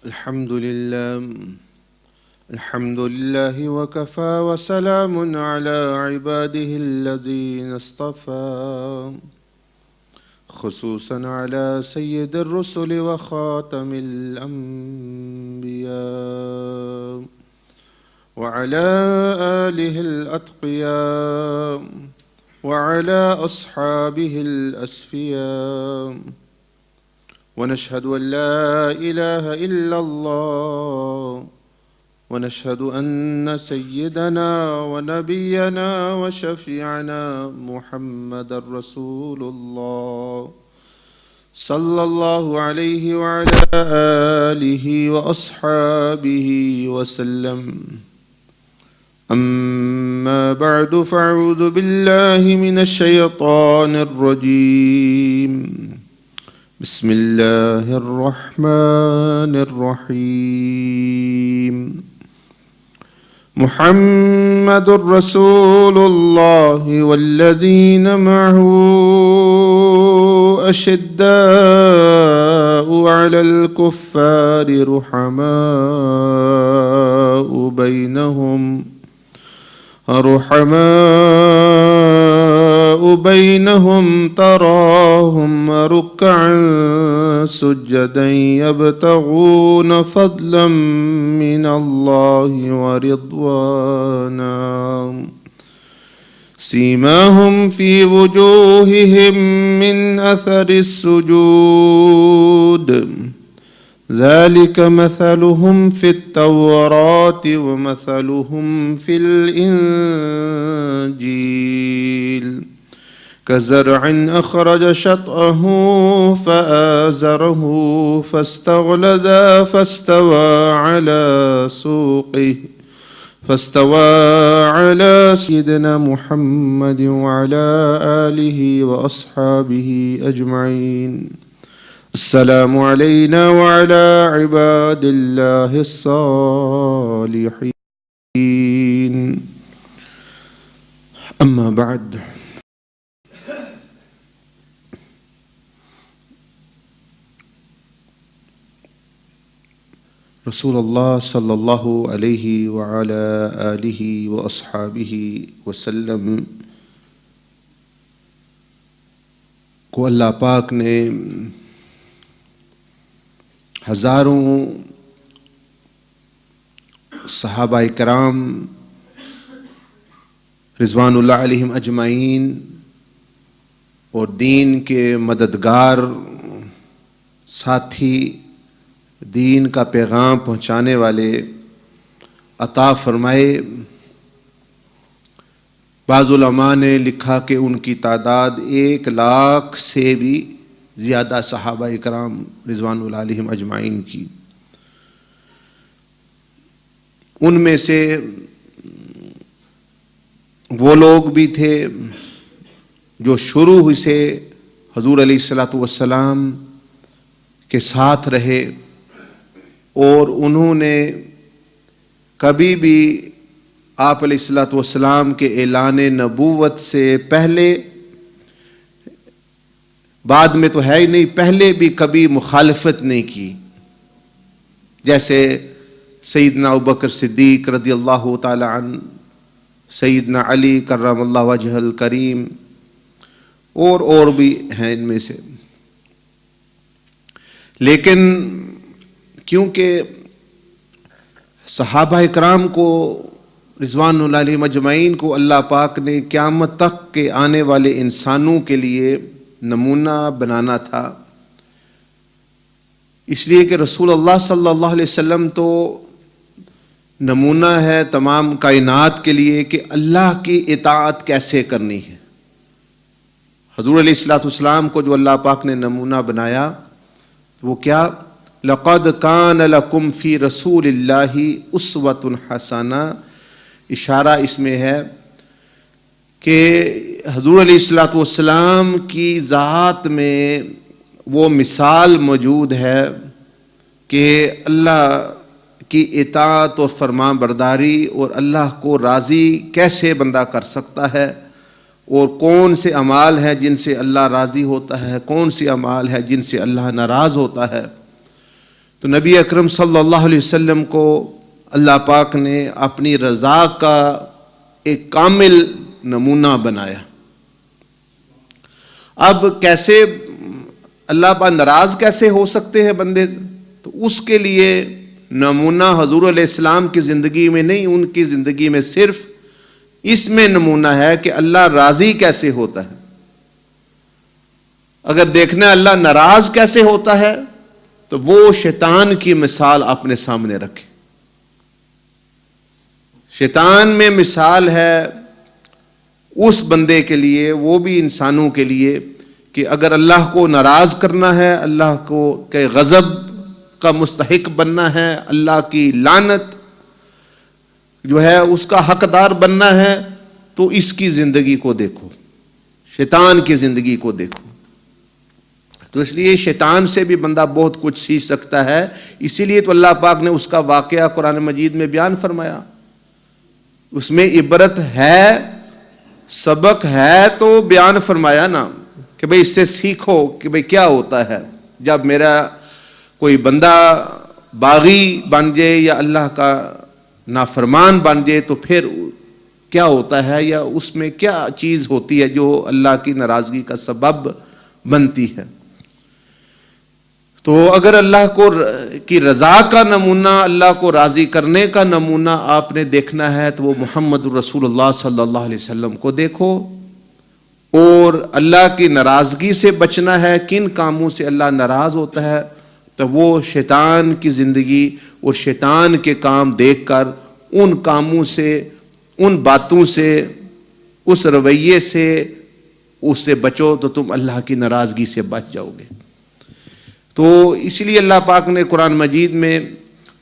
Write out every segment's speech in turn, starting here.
الحمد لله وكفى وسلام على عباده الذين اصطفى خصوصا على سيد الرسل وخاتم الأنبياء وعلى آله الأتقياء وعلى أصحابه الأسفياء ونشهد أن لا إله إلا الله ونشهد أن سيدنا ونبينا وشفيعنا محمد رسول الله صلى الله عليه وعلى آله وأصحابه وسلم. أما بعد فأعوذ بالله من الشيطان الرجيم. بسم الله الرحمن الرحيم. محمد رسول الله والذين معه أشداء على الكفار رحماء بينهم تراهم ركعا سجدا يبتغون فضلا من الله ورضوانا سيماهم في وجوههم من أثر السجود ذلك مثلهم في التوراة ومثلهم في الإنجيل كزرع أخرج شطأه فآزره فاستغلظ فاستوى على سيدنا محمد وعلى آله وأصحابه أجمعين. السلام علينا وعلى عباد الله الصالحين. أما بعد، رسول اللہ صلی اللہ علیہ وعلى آلہ واصحابہ وسلم کو اللہ پاک نے ہزاروں صحابہ کرام رضوان اللہ علیہم اجمعین اور دین کے مددگار ساتھی، دین کا پیغام پہنچانے والے عطا فرمائے. بعض علماء نے لکھا کہ ان کی تعداد 1,00,000 سے بھی زیادہ صحابہ کرام رضوان اللہ علیہم اجمعین کی. ان میں سے وہ لوگ بھی تھے جو شروع سے حضور علیہ الصلوۃ والسلام کے ساتھ رہے اور انہوں نے کبھی بھی آپ علیہ الصلوۃ والسلام کے اعلان نبوت سے پہلے، بعد میں تو ہے ہی نہیں، پہلے بھی کبھی مخالفت نہیں کی. جیسے سیدنا ابوبکر صدیق رضی اللہ تعالی عنہ، سیدنا علی کرم اللہ وجہ الکریم اور بھی ہیں ان میں سے. لیکن کیونکہ صحابہ کرام کو رضوان اللہ علیہم اجمعین کو اللہ پاک نے قیامت تک کے آنے والے انسانوں کے لیے نمونہ بنانا تھا، اس لیے کہ رسول اللہ صلی اللہ علیہ وسلم تو نمونہ ہے تمام کائنات کے لیے کہ اللہ کی اطاعت کیسے کرنی ہے. حضور علیہ الصلوۃ والسلام کو جو اللہ پاک نے نمونہ بنایا وہ کیا؟ لقد کان لکم فی رسول اللہ اسوۃ حسنہ. اشارہ اس میں ہے کہ حضور علیہ الصلوۃ والسلام کی ذات میں وہ مثال موجود ہے کہ اللہ کی اطاعت اور فرمان برداری اور اللہ کو راضی کیسے بندہ کر سکتا ہے، اور کون سے اعمال ہیں جن سے اللہ راضی ہوتا ہے، کون سے اعمال ہیں جن سے اللہ ناراض ہوتا ہے. تو تو نبی اکرم صلی اللہ علیہ وسلم کو اللہ پاک نے اپنی رضا کا ایک کامل نمونہ بنایا۔ اب کیسے اللہ پاک ناراض کیسے ہو سکتے ہیں بندے سے؟ تو اس کے لیے نمونہ حضور علیہ السلام کی زندگی میں نہیں، ان کی زندگی میں صرف اس میں نمونہ ہے کہ اللہ راضی کیسے ہوتا ہے۔ اگر دیکھنا اللہ ناراض کیسے ہوتا ہے تو وہ شیطان کی مثال اپنے سامنے رکھے۔ شیطان میں مثال ہے اس بندے کے لیے، وہ بھی انسانوں کے لیے، کہ اگر اللہ کو ناراض کرنا ہے، اللہ کو کہ غضب کا مستحق بننا ہے، اللہ کی لعنت جو ہے اس کا حقدار بننا ہے، تو اس کی زندگی کو دیکھو، شیطان کی زندگی کو دیکھو۔ تو اس لیے شیطان سے بھی بندہ بہت کچھ سیکھ سکتا ہے، اسی لیے تو اللہ پاک نے اس کا واقعہ قرآن مجید میں بیان فرمایا۔ اس میں عبرت ہے، سبق ہے تو بیان فرمایا نا، کہ بھئی اس سے سیکھو کہ بھئی کیا ہوتا ہے جب میرا کوئی بندہ باغی بن جائے یا اللہ کا نافرمان بن جائے، تو پھر کیا ہوتا ہے، یا اس میں کیا چیز ہوتی ہے جو اللہ کی ناراضگی کا سبب بنتی ہے۔ تو اگر اللہ کی رضا کا نمونہ، اللہ کو راضی کرنے کا نمونہ آپ نے دیکھنا ہے تو وہ محمد رسول اللہ صلی اللہ علیہ وسلم کو دیکھو، اور اللہ کی ناراضگی سے بچنا ہے، کن کاموں سے اللہ ناراض ہوتا ہے، تو وہ شیطان کی زندگی اور شیطان کے کام دیکھ کر ان کاموں سے، ان باتوں سے، اس رویے سے اس سے بچو، تو تم اللہ کی ناراضگی سے بچ جاؤ گے۔ تو اس لیے اللہ پاک نے قرآن مجید میں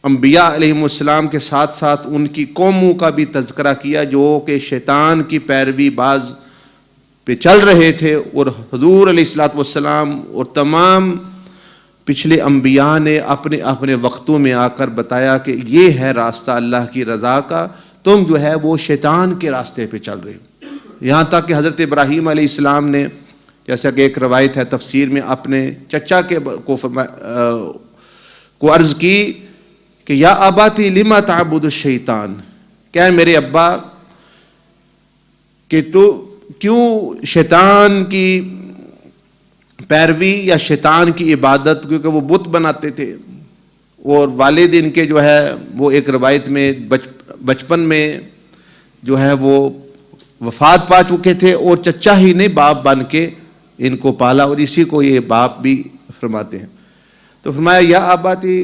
انبیاء علیہم السلام کے ساتھ ساتھ ان کی قوموں کا بھی تذکرہ کیا، جو کہ شیطان کی پیروی باز پہ چل رہے تھے، اور حضور علیہ الصلوۃ والسلام اور تمام پچھلے انبیاء نے اپنے اپنے وقتوں میں آ کر بتایا کہ یہ ہے راستہ اللہ کی رضا کا، تم جو ہے وہ شیطان کے راستے پہ چل رہے ہو۔ یہاں تک کہ حضرت ابراہیم علیہ السلام نے، جیسا کہ ایک روایت ہے تفسیر میں، اپنے چچا کو عرض کی کہ یا اباتی لما تعبد الشیطان، کیا ہے میرے ابا کہ تو کیوں شیطان کی پیروی یا شیطان کی عبادت، کیونکہ وہ بت بناتے تھے، اور والد ان کے جو ہے وہ ایک روایت میں بچپن میں جو ہے وہ وفات پا چکے تھے، اور چچا ہی نے باپ بن کے ان کو پالا، اور اسی کو یہ باپ بھی فرماتے ہیں۔ تو فرمایا یا اباتی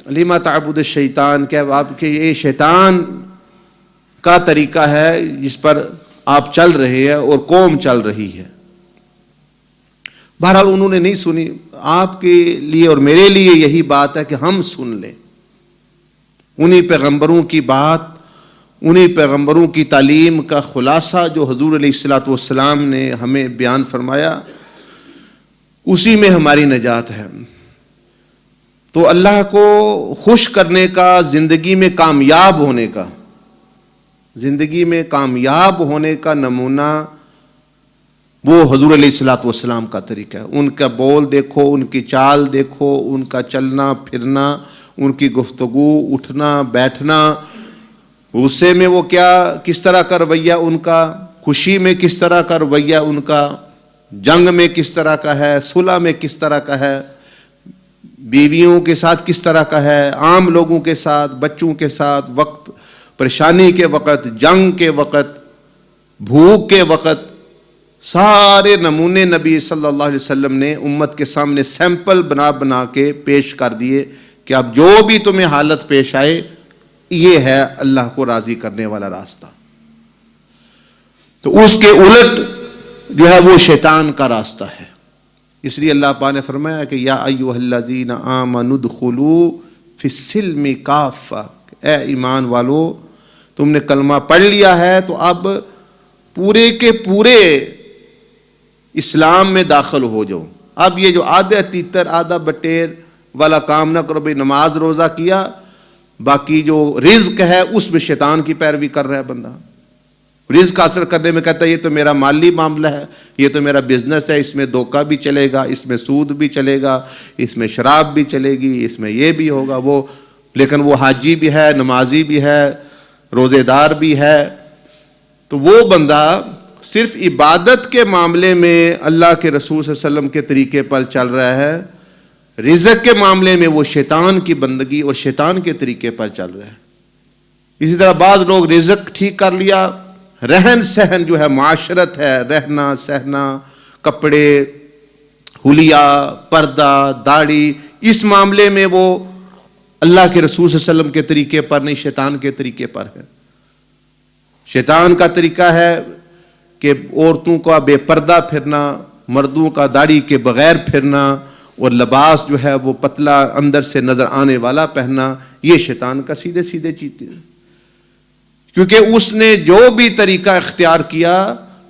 لما تعبد الشیطان، کیا باپ کہ یہ شیطان کا طریقہ ہے جس پر آپ چل رہے ہیں اور قوم چل رہی ہے۔ بہرحال انہوں نے نہیں سنی۔ آپ کے لیے اور میرے لیے یہی بات ہے کہ ہم سن لیں انہی پیغمبروں کی بات، انہی پیغمبروں کی تعلیم کا خلاصہ جو حضور علیہ الصلوۃ والسلام نے ہمیں بیان فرمایا، اسی میں ہماری نجات ہے۔ تو اللہ کو خوش کرنے کا، زندگی میں کامیاب ہونے کا، زندگی میں کامیاب ہونے کا نمونہ وہ حضور علیہ الصلوۃ والسلام کا طریقہ ہے۔ ان کا بول دیکھو، ان کی چال دیکھو، ان کا چلنا پھرنا، ان کی گفتگو، اٹھنا بیٹھنا، غصے میں وہ کس طرح کا رویہ ان کا، خوشی میں کس طرح کا رویہ ان کا، جنگ میں کس طرح کا ہے، صلح میں کس طرح کا ہے، بیویوں کے ساتھ کس طرح کا ہے، عام لوگوں کے ساتھ، بچوں کے ساتھ، وقت پریشانی کے وقت، جنگ کے وقت، بھوک کے وقت، سارے نمونے نبی صلی اللہ علیہ وسلم نے امت کے سامنے سیمپل بنا بنا کے پیش کر دیے کہ اب جو بھی تمہیں حالت پیش آئے، یہ ہے اللہ کو راضی کرنے والا راستہ۔ تو اس کے الٹ جو ہے وہ شیطان کا راستہ ہے۔ اس لیے اللہ پاک نے فرمایا کہ یا ایھا الذین آمنوا ادخلوا فی السلم کافہ، اے ایمان والو تم نے کلمہ پڑھ لیا ہے تو اب پورے کے پورے اسلام میں داخل ہو جاؤ۔ اب یہ جو آدھا تیتر آدھا بٹیر والا کام نہ کرو، بھئی نماز روزہ کیا، باقی جو رزق ہے اس میں شیطان کی پیروی کر رہا ہے بندہ، رزق حاصل کرنے میں کہتا ہے یہ تو میرا مالی معاملہ ہے، یہ تو میرا بزنس ہے، اس میں دھوکہ بھی چلے گا، اس میں سود بھی چلے گا، اس میں شراب بھی چلے گی، اس میں یہ بھی ہوگا وہ، لیکن وہ حاجی بھی ہے، نمازی بھی ہے، روزے دار بھی ہے، تو وہ بندہ صرف عبادت کے معاملے میں اللہ کے رسول صلی اللہ علیہ وسلم کے طریقے پر چل رہا ہے، رزق کے معاملے میں وہ شیطان کی بندگی اور شیطان کے طریقے پر چل رہا ہے۔ اسی طرح بعض لوگ رزق ٹھیک کر لیا، رہن سہن جو ہے معاشرت ہے، رہنا سہنا، کپڑے، حلیہ، پردہ، داڑھی، اس معاملے میں وہ اللہ کے رسول صلی اللہ علیہ وسلم کے طریقے پر نہیں، شیطان کے طریقے پر ہے۔ شیطان کا طریقہ ہے کہ عورتوں کا بے پردہ پھرنا، مردوں کا داڑھی کے بغیر پھرنا، اور لباس جو ہے وہ پتلا اندر سے نظر آنے والا پہننا، یہ شیطان کا سیدھے سیدھے چیزیں ہیں، کیونکہ اس نے جو بھی طریقہ اختیار کیا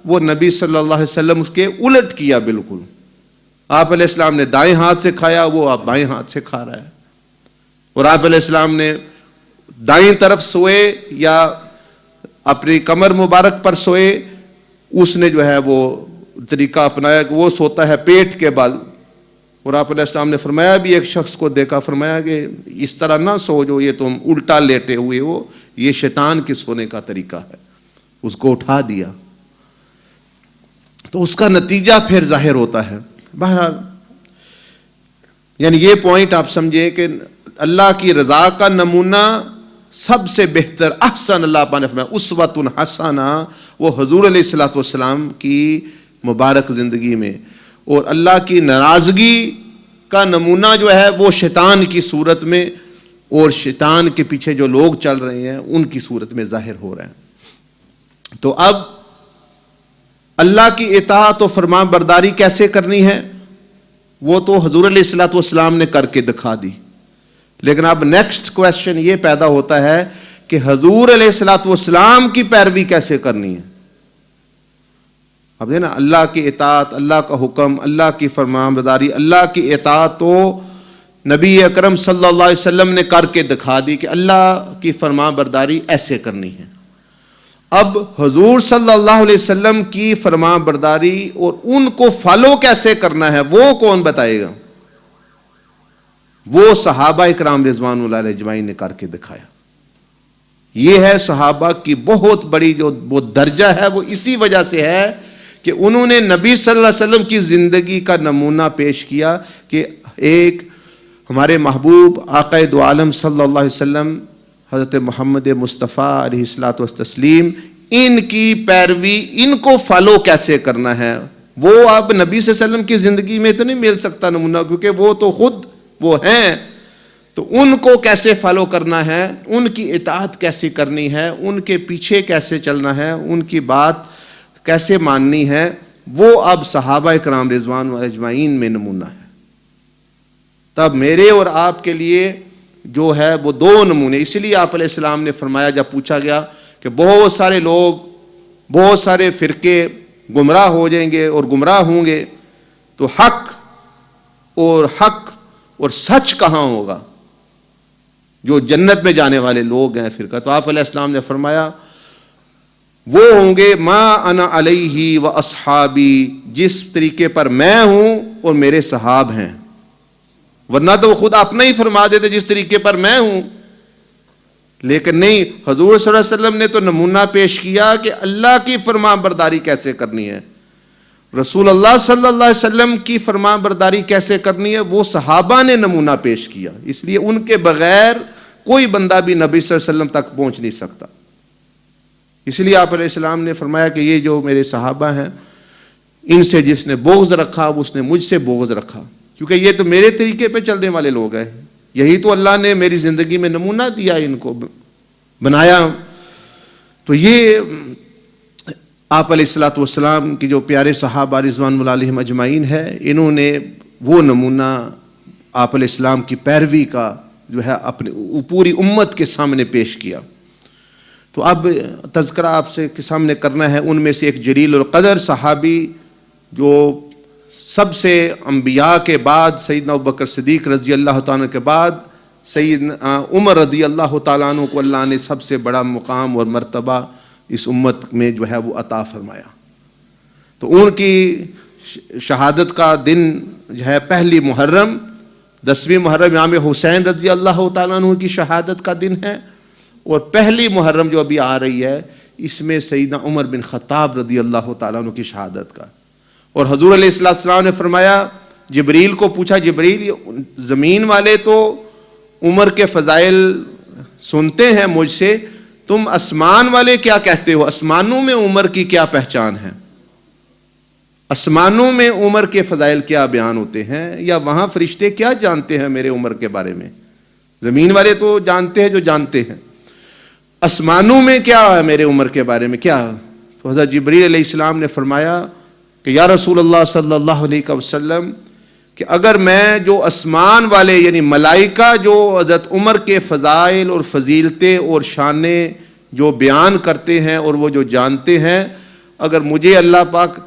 وہ نبی صلی اللہ علیہ وسلم اس کے الٹ کیا بالکل۔ آپ علیہ السلام نے دائیں ہاتھ سے کھایا، وہ آپ بائیں ہاتھ سے کھا رہا ہے، اور آپ علیہ السلام نے دائیں طرف سوئے یا اپنی کمر مبارک پر سوئے، اس نے جو ہے وہ طریقہ اپنایا کہ وہ سوتا ہے پیٹ کے بل، اور آپ علیہ السلام نے فرمایا بھی، ایک شخص کو دیکھا، فرمایا کہ اس طرح نہ سو جو یہ تم الٹا لیٹے ہوئے ہو، یہ شیطان کے سونے کا طریقہ ہے، اس کو اٹھا دیا، تو اس کا نتیجہ پھر ظاہر ہوتا ہے۔ بہرحال یعنی یہ پوائنٹ آپ سمجھے کہ اللہ کی رضا کا نمونہ سب سے بہتر، احسن، اللہ پاک نے فرمایا اسوۃ حسنہ، وہ حضور علیہ الصلوۃ والسلام کی مبارک زندگی میں، اور اللہ کی ناراضگی کا نمونہ جو ہے وہ شیطان کی صورت میں، اور شیطان کے پیچھے جو لوگ چل رہے ہیں ان کی صورت میں ظاہر ہو رہا ہے۔ تو اب اللہ کی اطاعت و فرمان برداری کیسے کرنی ہے وہ تو حضور علیہ الصلوۃ والسلام نے کر کے دکھا دی، لیکن اب نیکسٹ کویسچن یہ پیدا ہوتا ہے کہ حضور علیہ الصلوۃ والسلام کی پیروی کیسے کرنی ہے۔ اب نا اللہ کی اطاعت، اللہ کا حکم، اللہ کی فرمان برداری، اللہ کی اطاعت تو نبی اکرم صلی اللہ علیہ وسلم نے کر کے دکھا دی کہ اللہ کی فرمان برداری ایسے کرنی ہے۔ اب حضور صلی اللہ علیہ وسلم کی فرمان برداری اور ان کو فالو کیسے کرنا ہے وہ کون بتائے گا؟ وہ صحابہ اکرام رضوان اللہ علیہ اجمعین نے کر کے دکھایا۔ یہ ہے صحابہ کی بہت بڑی جو وہ درجہ ہے، وہ اسی وجہ سے ہے کہ انہوں نے نبی صلی اللہ علیہ وسلم کی زندگی کا نمونہ پیش کیا کہ ایک ہمارے محبوب آقا دو عالم صلی اللہ علیہ وسلم حضرت محمد مصطفیٰ علیہ الصلوۃ والتسلیم، ان کی پیروی، ان کو فالو کیسے کرنا ہے، وہ اب نبی صلی اللہ علیہ وسلم کی زندگی میں تو نہیں مل سکتا نمونہ، کیونکہ وہ تو خود وہ ہیں، تو ان کو کیسے فالو کرنا ہے، ان کی اطاعت کیسے کرنی ہے، ان کے پیچھے کیسے چلنا ہے، ان کی بات کیسے ماننی ہے، وہ اب صحابہ اکرام رضوان اجمعین میں نمونہ ہے۔ تب میرے اور آپ کے لیے جو ہے وہ دو نمونے، اسی لیے آپ علیہ السلام نے فرمایا جب پوچھا گیا کہ بہت سارے لوگ، بہت سارے فرقے گمراہ ہو جائیں گے اور گمراہ ہوں گے، تو حق اور سچ کہاں ہوگا؟ جو جنت میں جانے والے لوگ ہیں فرقہ، تو آپ علیہ السلام نے فرمایا وہ ہوں گے ما انا علیہ و اصحابی، جس طریقے پر میں ہوں اور میرے صحاب ہیں، ورنہ تو وہ خود اپنا ہی فرما دیتے جس طریقے پر میں ہوں، لیکن نہیں، حضور صلی اللہ علیہ وسلم نے تو نمونہ پیش کیا کہ اللہ کی فرمان برداری کیسے کرنی ہے، رسول اللہ صلی اللہ علیہ وسلم کی فرمان برداری کیسے کرنی ہے وہ صحابہ نے نمونہ پیش کیا، اس لیے ان کے بغیر کوئی بندہ بھی نبی صلی اللہ علیہ وسلم تک پہنچ نہیں سکتا۔ اس لیے آپ علیہ السلام نے فرمایا کہ یہ جو میرے صحابہ ہیں، ان سے جس نے بغض رکھا اس نے مجھ سے بغض رکھا، کیونکہ یہ تو میرے طریقے پہ چلنے والے لوگ ہیں، یہی تو اللہ نے میری زندگی میں نمونہ دیا، ان کو بنایا۔ تو یہ آپ علیہ الصلوۃ والسلام کی جو پیارے صحابہ رضوان اللہ علیہم اجمعین ہے، انہوں نے وہ نمونہ آپ علیہ السلام کی پیروی کا جو ہے اپنے پوری امت کے سامنے پیش کیا۔ تو اب تذکرہ آپ سے کے سامنے کرنا ہے ان میں سے ایک جلیل القدر صحابی جو سب سے انبیاء کے بعد سیدنا ابوبکر صدیق رضی اللہ تعالیٰ کے بعد سیدنا عمر رضی اللہ تعالیٰ عنہ کو اللہ نے سب سے بڑا مقام اور مرتبہ اس امت میں جو ہے وہ عطا فرمایا۔ تو ان کی شہادت کا دن جو ہے پہلی محرم، 10ویں محرم امام حسین رضی اللہ تعالیٰ عنہ کی شہادت کا دن ہے، اور پہلی محرم جو ابھی آ رہی ہے اس میں سیدنا عمر بن خطاب رضی اللہ تعالیٰ عنہ کی شہادت کا۔ اور حضور علیہ السلام نے فرمایا، جبریل کو پوچھا، جبریل زمین والے تو عمر کے فضائل سنتے ہیں مجھ سے، تم آسمان والے کیا کہتے ہو؟ آسمانوں میں عمر کی کیا پہچان ہے؟ آسمانوں میں عمر کے فضائل کیا بیان ہوتے ہیں، یا وہاں فرشتے کیا جانتے ہیں میرے عمر کے بارے میں؟ زمین والے تو جانتے ہیں جو جانتے ہیں، آسمانوں میں کیا ہے میرے عمر کے بارے میں کیا؟ تو حضرت جبریل علیہ السلام نے فرمایا کہ یا رسول اللہ صلی اللہ علیہ وسلم، کہ اگر میں جو آسمان والے یعنی ملائکہ جو حضرت عمر کے فضائل اور فضیلتیں اور شانیں جو بیان کرتے ہیں اور وہ جو جانتے ہیں، اگر مجھے اللہ پاک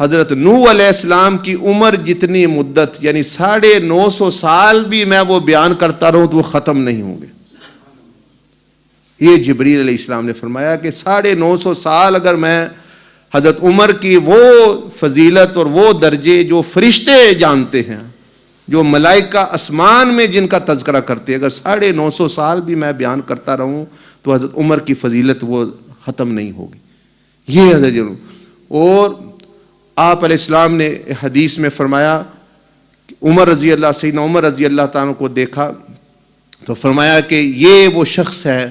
حضرت نوح علیہ السلام کی عمر جتنی مدت یعنی 950 سال بھی میں وہ بیان کرتا رہوں تو وہ ختم نہیں ہوں گے۔ یہ جبریل علیہ السلام نے فرمایا کہ 950 سال اگر میں حضرت عمر کی وہ فضیلت اور وہ درجے جو فرشتے جانتے ہیں، جو ملائکہ آسمان میں جن کا تذکرہ کرتے ہیں، اگر 950 سال بھی میں بیان کرتا رہوں تو حضرت عمر کی فضیلت وہ ختم نہیں ہوگی۔ یہ حضرت اور آپ علیہ السلام نے حدیث میں فرمایا کہ سیدنا عمر رضی اللہ تعالیٰ کو دیکھا تو فرمایا کہ یہ وہ شخص ہے،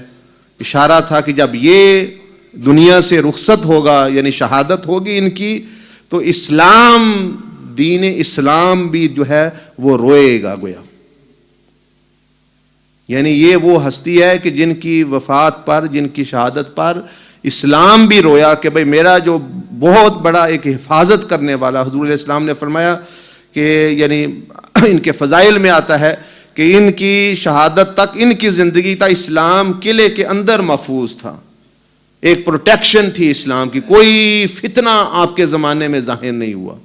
اشارہ تھا کہ جب یہ دنیا سے رخصت ہوگا یعنی شہادت ہوگی ان کی، تو اسلام، دین اسلام بھی جو ہے وہ روئے گا گویا۔ یعنی یہ وہ ہستی ہے کہ جن کی وفات پر، جن کی شہادت پر اسلام بھی رویا کہ بھئی میرا جو بہت بڑا ایک حفاظت کرنے والا، حضور علیہ السلام نے فرمایا کہ یعنی ان کے فضائل میں آتا ہے کہ ان کی شہادت تک، ان کی زندگی تھا اسلام قلعے کے اندر محفوظ تھا، ایک پروٹیکشن تھی اسلام کی، کوئی فتنہ آپ کے زمانے میں ظاہر نہیں ہوا،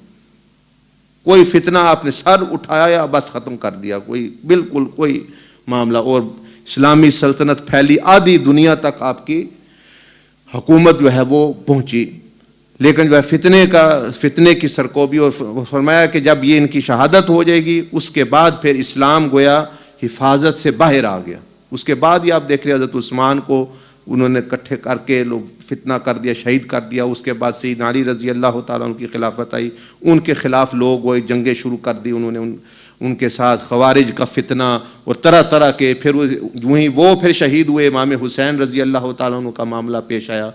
کوئی فتنہ آپ نے سر اٹھایا بس ختم کر دیا، کوئی بالکل کوئی معاملہ، اور اسلامی سلطنت پھیلی، آدھی دنیا تک آپ کی حکومت جو ہے وہ پہنچی، لیکن جو ہے فتنے کی سرکوبی، اور فرمایا کہ جب یہ ان کی شہادت ہو جائے گی اس کے بعد پھر اسلام گویا حفاظت سے باہر آ گیا۔ اس کے بعد یہ آپ دیکھ رہے حضرت عثمان کو انہوں نے اکٹھے کر کے لوگ فتنہ کر دیا، شہید کر دیا۔ اس کے بعد سیدنا علی رضی اللہ تعالیٰ عنہ کی خلافت آئی، ان کے خلاف لوگ وہ جنگیں شروع کر دی، انہوں نے ان کے ساتھ خوارج کا فتنہ اور طرح طرح کے، پھر وہیں وہ پھر شہید ہوئے، امام حسین رضی اللہ تعالیٰ عنہ کا معاملہ پیش آیا۔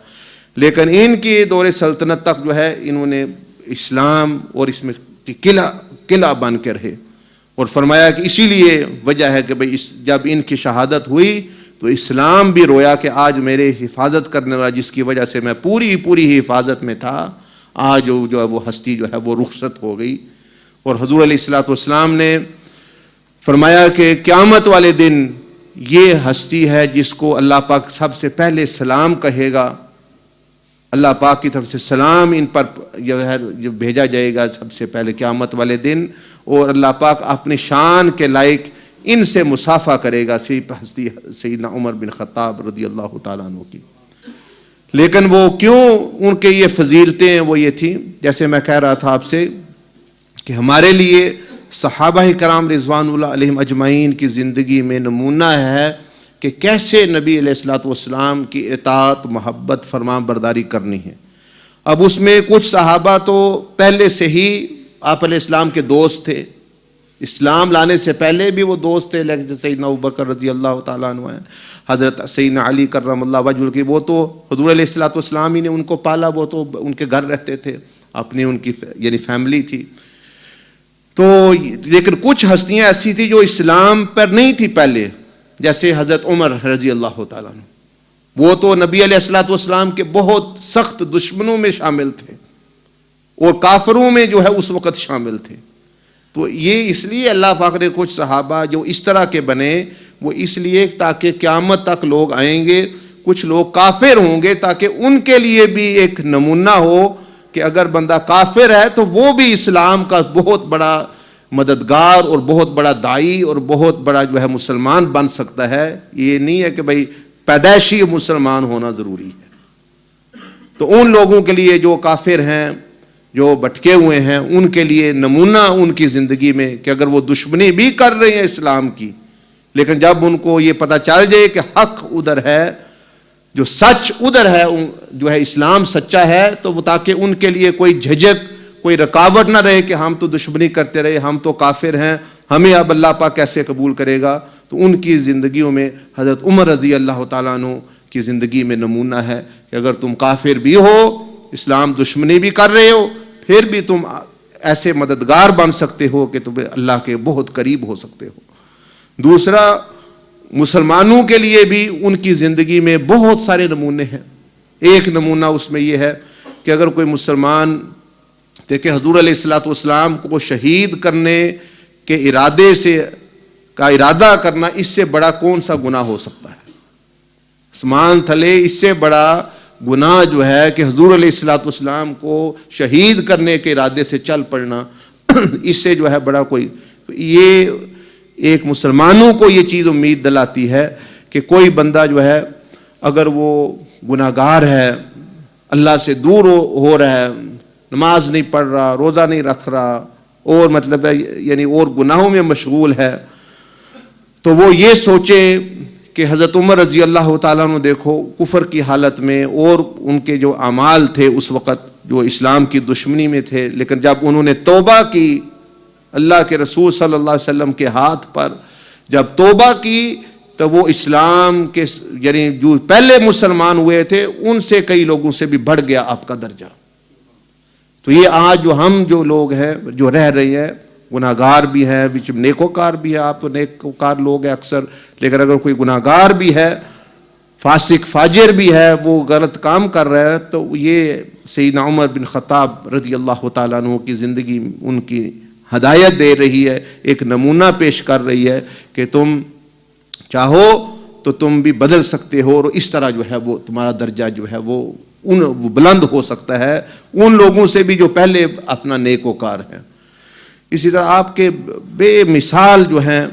لیکن ان کی دور سلطنت تک جو ہے انہوں نے اسلام اور اس میں قلعہ بن کے رہے، اور فرمایا کہ اسی لیے وجہ ہے کہ بھئی جب ان کی شہادت ہوئی تو اسلام بھی رویا کہ آج میرے حفاظت کرنے والا جس کی وجہ سے میں پوری حفاظت میں تھا، آج جو ہے وہ ہستی جو ہے وہ رخصت ہو گئی۔ اور حضور علیہ الصلوۃ والسلام نے فرمایا کہ قیامت والے دن یہ ہستی ہے جس کو اللہ پاک سب سے پہلے سلام کہے گا، اللہ پاک کی طرف سے سلام ان پر جو ہے جو بھیجا جائے گا سب سے پہلے قیامت والے دن، اور اللہ پاک اپنے شان کے لائق ان سے مصافحہ کرے گا، ہستی سیدنا عمر بن خطاب رضی اللہ تعالیٰ عنہ کی۔ لیکن وہ کیوں ان کے یہ فضیلتیں وہ یہ تھیں، جیسے میں کہہ رہا تھا آپ سے کہ ہمارے لیے صحابہ کرام رضوان اللہ علیہم اجمعین کی زندگی میں نمونہ ہے کہ کیسے نبی علیہ الصلوۃ والسلام کی اطاعت، محبت، فرمان برداری کرنی ہے۔ اب اس میں کچھ صحابہ تو پہلے سے ہی آپ علیہ السلام کے دوست تھے، اسلام لانے سے پہلے بھی وہ دوست تھے، لیکن سیدنا ابوبکر رضی اللہ تعالیٰ عنہ ہیں، حضرت سیدنا علی کرم اللہ وجہہ کی، وہ تو حضور علیہ الصلوۃ والسلام ہی نے ان کو پالا، وہ تو ان کے گھر رہتے تھے، اپنی ان کی یعنی فیملی تھی۔ تو لیکن کچھ ہستیاں ایسی تھی جو اسلام پر نہیں تھی پہلے، جیسے حضرت عمر رضی اللہ تعالیٰ عنہ، وہ تو نبی علیہ الصلوۃ والسلام کے بہت سخت دشمنوں میں شامل تھے اور کافروں میں جو ہے اس وقت شامل تھے۔ تو یہ اس لیے اللہ پاک نے کچھ صحابہ جو اس طرح کے بنے، وہ اس لیے تاکہ قیامت تک لوگ آئیں گے، کچھ لوگ کافر ہوں گے، تاکہ ان کے لیے بھی ایک نمونہ ہو کہ اگر بندہ کافر ہے تو وہ بھی اسلام کا بہت بڑا مددگار اور بہت بڑا داعی اور بہت بڑا جو ہے مسلمان بن سکتا ہے۔ یہ نہیں ہے کہ بھئی پیدائشی مسلمان ہونا ضروری ہے، تو ان لوگوں کے لیے جو کافر ہیں، جو بھٹکے ہوئے ہیں، ان کے لیے نمونہ ان کی زندگی میں کہ اگر وہ دشمنی بھی کر رہے ہیں اسلام کی، لیکن جب ان کو یہ پتہ چل جائے کہ حق ادھر ہے، جو سچ ادھر ہے، جو ہے اسلام سچا ہے، تو وہ تاکہ ان کے لیے کوئی جھجک، کوئی رکاوٹ نہ رہے کہ ہم تو دشمنی کرتے رہے، ہم تو کافر ہیں، ہمیں اب اللہ پاک کیسے قبول کرے گا. تو ان کی زندگیوں میں حضرت عمر رضی اللہ تعالیٰ عنہ کی زندگی میں نمونہ ہے کہ اگر تم کافر بھی ہو، اسلام دشمنی بھی کر رہے ہو، پھر بھی تم ایسے مددگار بن سکتے ہو کہ تم اللہ کے بہت قریب ہو سکتے ہو. دوسرا، مسلمانوں کے لیے بھی ان کی زندگی میں بہت سارے نمونے ہیں. ایک نمونہ اس میں یہ ہے کہ اگر کوئی مسلمان دیکھیں حضور علیہ الصلوۃ والسلام کو شہید کرنے کے ارادے سے کا ارادہ کرنا، اس سے بڑا کون سا گناہ ہو سکتا ہے؟ آسمان تھلے اس سے بڑا گناہ جو ہے کہ حضور علیہ الصلوۃ والسلام کو شہید کرنے کے ارادے سے چل پڑنا، اس سے جو ہے بڑا کوئی، یہ ایک مسلمانوں کو یہ چیز امید دلاتی ہے کہ کوئی بندہ جو ہے اگر وہ گناہگار ہے، اللہ سے دور ہو رہا ہے، نماز نہیں پڑھ رہا، روزہ نہیں رکھ رہا، اور مطلب ہے یعنی اور گناہوں میں مشغول ہے، تو وہ یہ سوچے کہ حضرت عمر رضی اللہ تعالیٰ عنہ دیکھو کفر کی حالت میں، اور ان کے جو اعمال تھے اس وقت جو اسلام کی دشمنی میں تھے، لیکن جب انہوں نے توبہ کی، اللہ کے رسول صلی اللہ علیہ وسلم کے ہاتھ پر جب توبہ کی، تو وہ اسلام کے یعنی جو پہلے مسلمان ہوئے تھے ان سے کئی لوگوں سے بھی بڑھ گیا آپ کا درجہ. تو یہ آج جو ہم جو لوگ ہیں جو رہ رہے ہیں، گناہگار بھی ہیں، بیچ میں نیکوکار بھی ہے، آپ تو نیکوکار لوگ ہیں اکثر، لیکن اگر کوئی گناہگار بھی ہے، فاسق فاجر بھی ہے، وہ غلط کام کر رہا ہے، تو یہ سیدنا عمر بن خطاب رضی اللہ تعالیٰ عنہ کی زندگی ان کی ہدایت دے رہی ہے، ایک نمونہ پیش کر رہی ہے کہ تم چاہو تو تم بھی بدل سکتے ہو، اور اس طرح جو ہے وہ تمہارا درجہ جو ہے وہ بلند ہو سکتا ہے ان لوگوں سے بھی جو پہلے اپنا نیکوکار ہیں. اسی طرح آپ کے بے مثال جو ہیں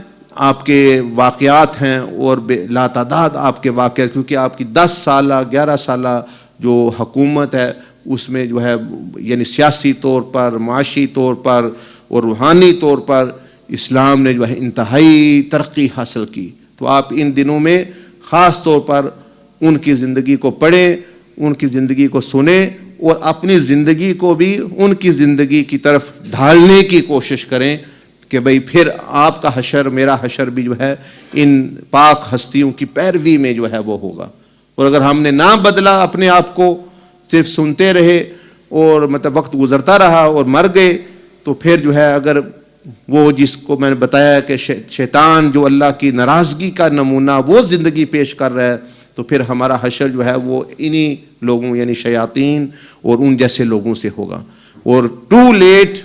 آپ کے واقعات ہیں، اور بے لاتعداد آپ کے واقعات، کیونکہ آپ کی 10 سالہ 11 سالہ جو حکومت ہے اس میں جو ہے یعنی سیاسی طور پر، معاشی طور پر اور روحانی طور پر اسلام نے جو ہے انتہائی ترقی حاصل کی. تو آپ ان دنوں میں خاص طور پر ان کی زندگی کو پڑھیں، ان کی زندگی کو سنیں، اور اپنی زندگی کو بھی ان کی زندگی کی طرف ڈھالنے کی کوشش کریں کہ بھئی پھر آپ کا حشر، میرا حشر بھی جو ہے ان پاک ہستیوں کی پیروی میں جو ہے وہ ہوگا. اور اگر ہم نے نہ بدلا اپنے آپ کو، صرف سنتے رہے اور مطلب وقت گزرتا رہا اور مر گئے، تو پھر جو ہے اگر وہ جس کو میں نے بتایا کہ شیطان جو اللہ کی ناراضگی کا نمونہ وہ زندگی پیش کر رہا ہے، تو پھر ہمارا حشر جو ہے وہ انہی لوگوں یعنی شیاطین اور ان جیسے لوگوں سے ہوگا. اور ٹو لیٹ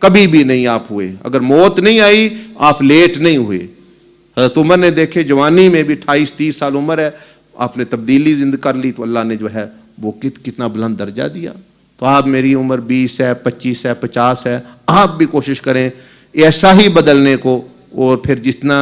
کبھی بھی نہیں آپ ہوئے، اگر موت نہیں آئی آپ لیٹ نہیں ہوئے. حضرت عمر نے دیکھے جوانی میں بھی 28-30 سال عمر ہے، آپ نے تبدیلی زندہ کر لی، تو اللہ نے جو ہے وہ کتنا بلند درجہ دیا. تو آپ میری عمر 20 ہے، 25 ہے، 50 ہے، آپ بھی کوشش کریں ایسا ہی بدلنے کو، اور پھر جتنا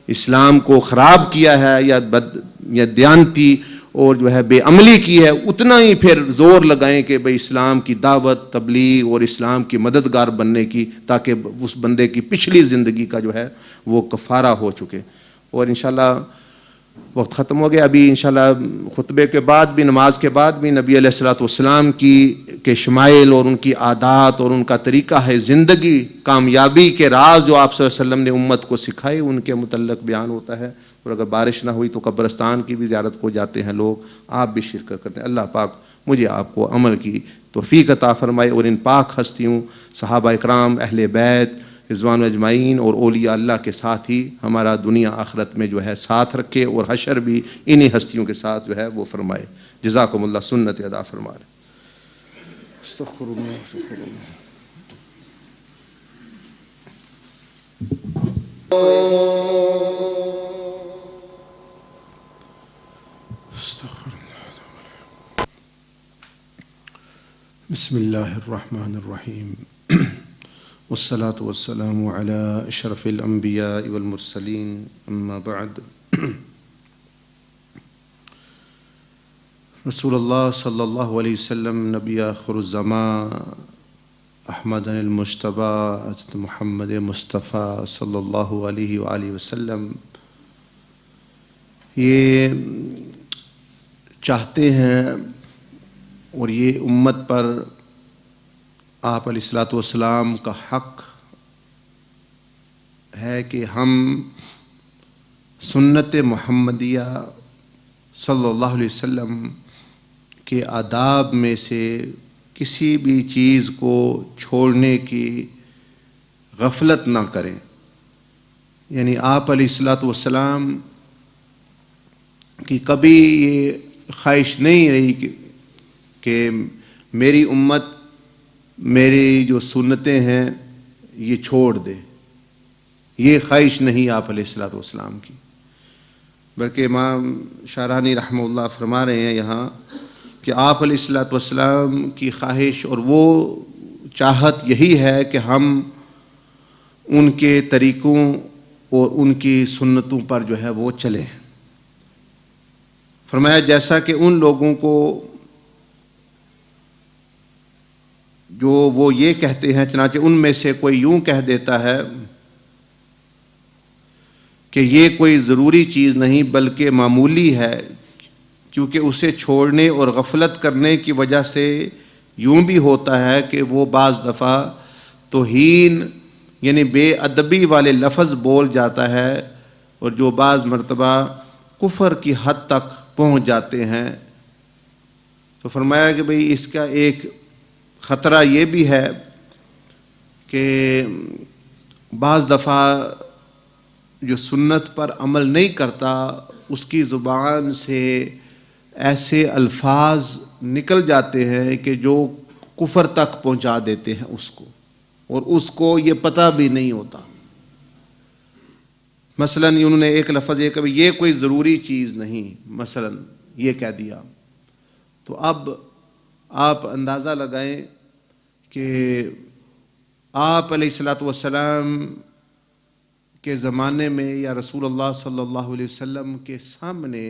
اسلام کو خراب کیا ہے یا دیانتی اور جو ہے بے عملی کی ہے، اتنا ہی پھر زور لگائیں کہ بھئی اسلام کی دعوت، تبلیغ اور اسلام کی مددگار بننے کی، تاکہ اس بندے کی پچھلی زندگی کا جو ہے وہ کفارہ ہو چکے. اور انشاءاللہ وقت ختم ہو گیا. ابھی انشاءاللہ خطبے کے بعد بھی، نماز کے بعد بھی نبی علیہ الصلوۃ والسلام کے شمائل اور ان کی عادات اور ان کا طریقہ ہے زندگی، کامیابی کے راز جو آپ صلی اللہ علیہ وسلم نے امت کو سکھائے، ان کے متعلق بیان ہوتا ہے. اور اگر بارش نہ ہوئی تو قبرستان کی بھی زیارت کو جاتے ہیں لوگ، آپ بھی شرکت کرتے ہیں. اللہ پاک مجھے آپ کو عمل کی توفیق عطا فرمائے، اور ان پاک ہستیوں صحابہ اکرام، اہل بیت رضوان اجمعین اور اولیاء اللہ کے ساتھ ہی ہمارا دنیا آخرت میں جو ہے ساتھ رکھے، اور حشر بھی انہی ہستیوں کے ساتھ جو ہے وہ فرمائے. جزاکم اللہ، سنت ادا فرمائے. استغفر اللہ، استغفر اللہ. بسم اللہ الرحمن الرحیم، والصلاة والسلام على اشرف الانبیاء والمرسلین، اما بعد. رسول اللہ صلی اللہ علیہ وسلم نبی آخر الزمان احمد المجتبی حضرت محمد مصطفیٰ صلی اللہ علیہ وآلہ وسلم یہ چاہتے ہیں اور یہ امت پر آپ علیہ الصلوۃ والسلام کا حق ہے کہ ہم سنت محمدیہ صلی اللہ علیہ وسلم کے آداب میں سے کسی بھی چیز کو چھوڑنے کی غفلت نہ کریں. یعنی آپ علیہ الصلوۃ والسلام کی کبھی یہ خواہش نہیں رہی کہ میری امت میری جو سنتیں ہیں یہ چھوڑ دے. یہ خواہش نہیں آپ علیہ الصلوۃ والسلام کی، بلکہ امام شارانی رحمہ اللہ فرما رہے ہیں یہاں کہ آپ علیہ الصلوۃ والسلام کی خواہش اور وہ چاہت یہی ہے کہ ہم ان کے طریقوں اور ان کی سنتوں پر جو ہے وہ چلیں. فرمایا جیسا کہ ان لوگوں کو جو وہ یہ کہتے ہیں، چنانچہ ان میں سے کوئی یوں کہہ دیتا ہے کہ یہ کوئی ضروری چیز نہیں بلکہ معمولی ہے، کیونکہ اسے چھوڑنے اور غفلت کرنے کی وجہ سے یوں بھی ہوتا ہے کہ وہ بعض دفعہ توہین یعنی بے ادبی والے لفظ بول جاتا ہے اور جو بعض مرتبہ کفر کی حد تک پہنچ جاتے ہیں. تو فرمایا کہ بھئی اس کا ایک خطرہ یہ بھی ہے کہ بعض دفعہ جو سنت پر عمل نہیں کرتا اس کی زبان سے ایسے الفاظ نکل جاتے ہیں کہ جو کفر تک پہنچا دیتے ہیں اس کو، اور اس کو یہ پتہ بھی نہیں ہوتا. مثلا انہوں نے ایک لفظ یہ کہ یہ کوئی ضروری چیز نہیں، مثلا یہ کہہ دیا. تو اب آپ اندازہ لگائیں کہ آپ علیہ الصلوۃ والسلام کے زمانے میں یا رسول اللہ صلی اللہ علیہ وسلم کے سامنے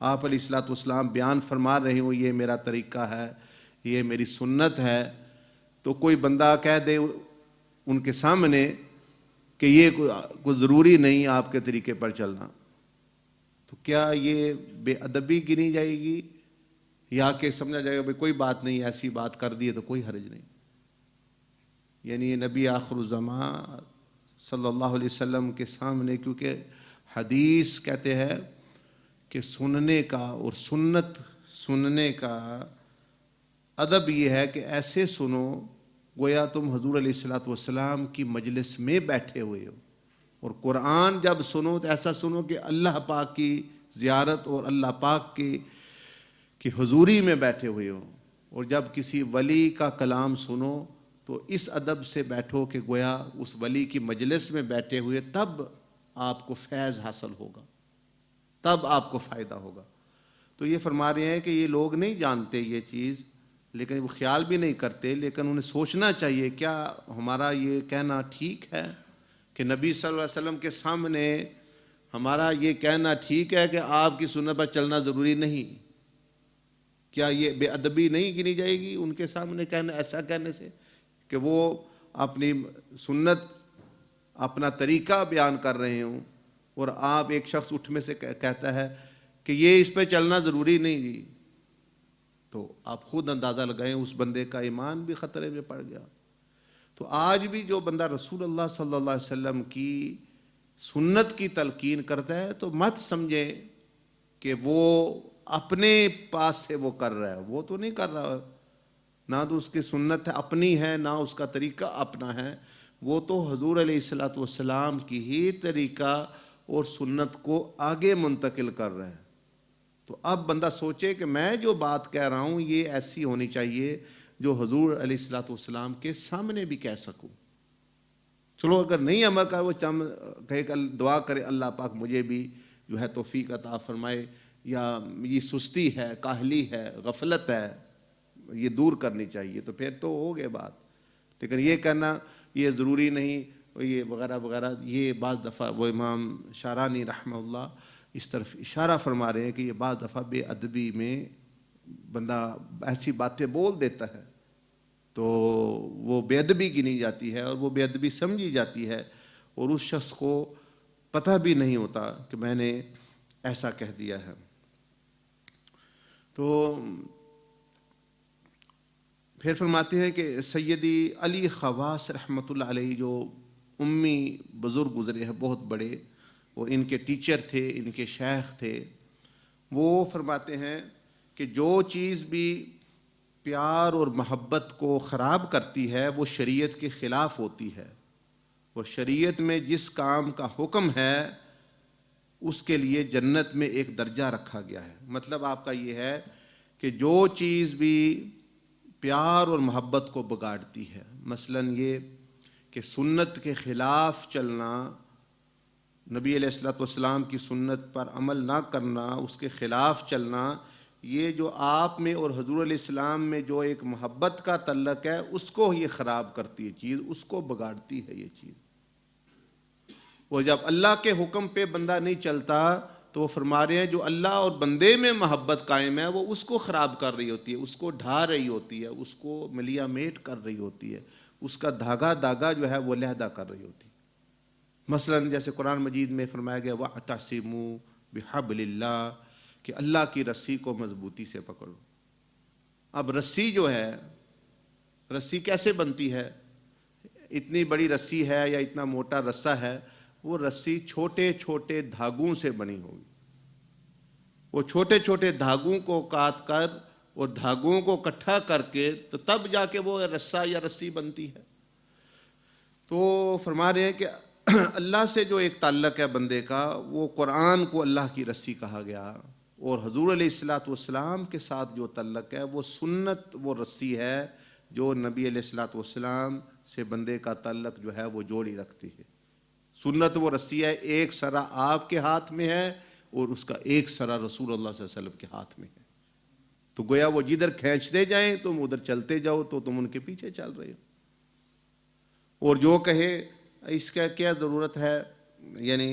آپ علیہ الصلوۃ والسلام بیان فرما رہے ہوں یہ میرا طریقہ ہے، یہ میری سنت ہے، تو کوئی بندہ کہہ دے ان کے سامنے کہ یہ کوئی ضروری نہیں آپ کے طریقے پر چلنا، تو کیا یہ بے ادبی گنی جائے گی یا کہ سمجھا جائے گا بھئی کوئی بات نہیں، ایسی بات کر دی ہے تو کوئی حرج نہیں؟ یعنی نبی آخر الزمان صلی اللہ علیہ وسلم کے سامنے، کیونکہ حدیث کہتے ہیں کہ سننے کا اور سنت سننے کا ادب یہ ہے کہ ایسے سنو گویا تم حضور علیہ الصلوۃ والسلام کی مجلس میں بیٹھے ہوئے ہو. اور قرآن جب سنو تو ایسا سنو کہ اللہ پاک کی زیارت اور اللہ پاک کی حضوری میں بیٹھے ہوئے ہو. اور جب کسی ولی کا کلام سنو تو اس ادب سے بیٹھو کہ گویا اس ولی کی مجلس میں بیٹھے ہوئے، تب آپ کو فیض حاصل ہوگا، تب آپ کو فائدہ ہوگا. تو یہ فرما رہے ہیں کہ یہ لوگ نہیں جانتے یہ چیز، لیکن وہ خیال بھی نہیں کرتے، لیکن انہیں سوچنا چاہیے کیا ہمارا یہ کہنا ٹھیک ہے کہ نبی صلی اللہ علیہ وسلم کے سامنے ہمارا یہ کہنا ٹھیک ہے کہ آپ کی سنت پر چلنا ضروری نہیں؟ کیا یہ بے ادبی نہیں گنی جائے گی ان کے سامنے کہنا، ایسا کہنے سے کہ وہ اپنی سنت اپنا طریقہ بیان کر رہے ہوں اور آپ ایک شخص اٹھ میں سے کہتا ہے کہ یہ اس پہ چلنا ضروری نہیں جی، تو آپ خود اندازہ لگائیں اس بندے کا ایمان بھی خطرے میں پڑ گیا. تو آج بھی جو بندہ رسول اللہ صلی اللہ علیہ وسلم کی سنت کی تلقین کرتا ہے تو مت سمجھیں کہ وہ اپنے پاس سے وہ کر رہا ہے، وہ تو نہیں کر رہا، نہ تو اس کی سنت اپنی ہے نہ اس کا طریقہ اپنا ہے، وہ تو حضور علیہ الصلوۃ والسلام کی ہی طریقہ اور سنت کو آگے منتقل کر رہے ہیں. تو اب بندہ سوچے کہ میں جو بات کہہ رہا ہوں یہ ایسی ہونی چاہیے جو حضور علیہ الصلوۃ والسلام کے سامنے بھی کہہ سکوں. چلو اگر نہیں عمل کا وہ کہے کہ دعا کرے اللہ پاک مجھے بھی جو ہے توفیق عطا فرمائے، یا یہ سستی ہے، کاہلی ہے، غفلت ہے، یہ دور کرنی چاہیے، تو پھر تو ہو گئے بات. لیکن یہ کہنا یہ ضروری نہیں یہ وغیرہ وغیرہ، یہ بعض دفعہ وہ امام شارانی رحمہ اللہ اس طرف اشارہ فرما رہے ہیں کہ یہ بعض دفعہ بے ادبی میں بندہ ایسی باتیں بول دیتا ہے تو وہ بے ادبی گنی جاتی ہے اور وہ بے ادبی سمجھی جاتی ہے، اور اس شخص کو پتہ بھی نہیں ہوتا کہ میں نے ایسا کہہ دیا ہے۔ تو پھر فرماتے ہیں کہ سیدی علی خواص رحمۃ اللہ علیہ جو امی بزرگ گزرے ہیں بہت بڑے، وہ ان کے ٹیچر تھے، ان کے شیخ تھے، وہ فرماتے ہیں کہ جو چیز بھی پیار اور محبت کو خراب کرتی ہے وہ شریعت کے خلاف ہوتی ہے، اور شریعت میں جس کام کا حکم ہے اس کے لیے جنت میں ایک درجہ رکھا گیا ہے۔ مطلب آپ کا یہ ہے کہ جو چیز بھی پیار اور محبت کو بگاڑتی ہے، مثلا یہ کہ سنت کے خلاف چلنا، نبی علیہ الصلوۃ والسلام کی سنت پر عمل نہ کرنا، اس کے خلاف چلنا، یہ جو آپ میں اور حضور علیہ السلام میں جو ایک محبت کا تعلق ہے اس کو یہ خراب کرتی ہے چیز، اس کو بگاڑتی ہے یہ چیز۔ اور جب اللہ کے حکم پہ بندہ نہیں چلتا تو وہ فرما رہے ہیں جو اللہ اور بندے میں محبت قائم ہے وہ اس کو خراب کر رہی ہوتی ہے، اس کو ڈھا رہی ہوتی ہے، اس کو ملیا میٹ کر رہی ہوتی ہے، اس کا دھاگا جو ہے وہ علیحدہ کر رہی ہوتی ہے۔ مثلا جیسے قرآن مجید میں فرمایا گیا وَاعْتَصِمُوا بِحَبْلِ اللَّهِ کہ اللہ کی رسی کو مضبوطی سے پکڑو۔ اب رسی جو ہے، رسی کیسے بنتی ہے؟ اتنی بڑی رسی ہے یا اتنا موٹا رسہ ہے، وہ رسی چھوٹے چھوٹے دھاگوں سے بنی ہوگی۔ وہ چھوٹے چھوٹے دھاگوں کو کاٹ کر اور دھاگوں کو اکٹھا کر کے تو تب جا کے وہ رسہ یا رسی بنتی ہے۔ تو فرما رہے ہیں کہ اللہ سے جو ایک تعلق ہے بندے کا، وہ قرآن کو اللہ کی رسی کہا گیا، اور حضور علیہ الصلوۃ والسلام کے ساتھ جو تعلق ہے وہ سنت وہ رسی ہے جو نبی علیہ الصلوۃ والسلام سے بندے کا تعلق جو ہے وہ جوڑی رکھتی ہے۔ سنت وہ رسی ہے، ایک سرا آپ کے ہاتھ میں ہے اور اس کا ایک سرا رسول اللہ صلی اللہ علیہ وسلم کے ہاتھ میں ہے۔ تو گویا وہ جدھر کھینچتے جائیں تم ادھر چلتے جاؤ، تو تم ان کے پیچھے چل رہے ہو۔ اور جو کہے اس کا کیا ضرورت ہے، یعنی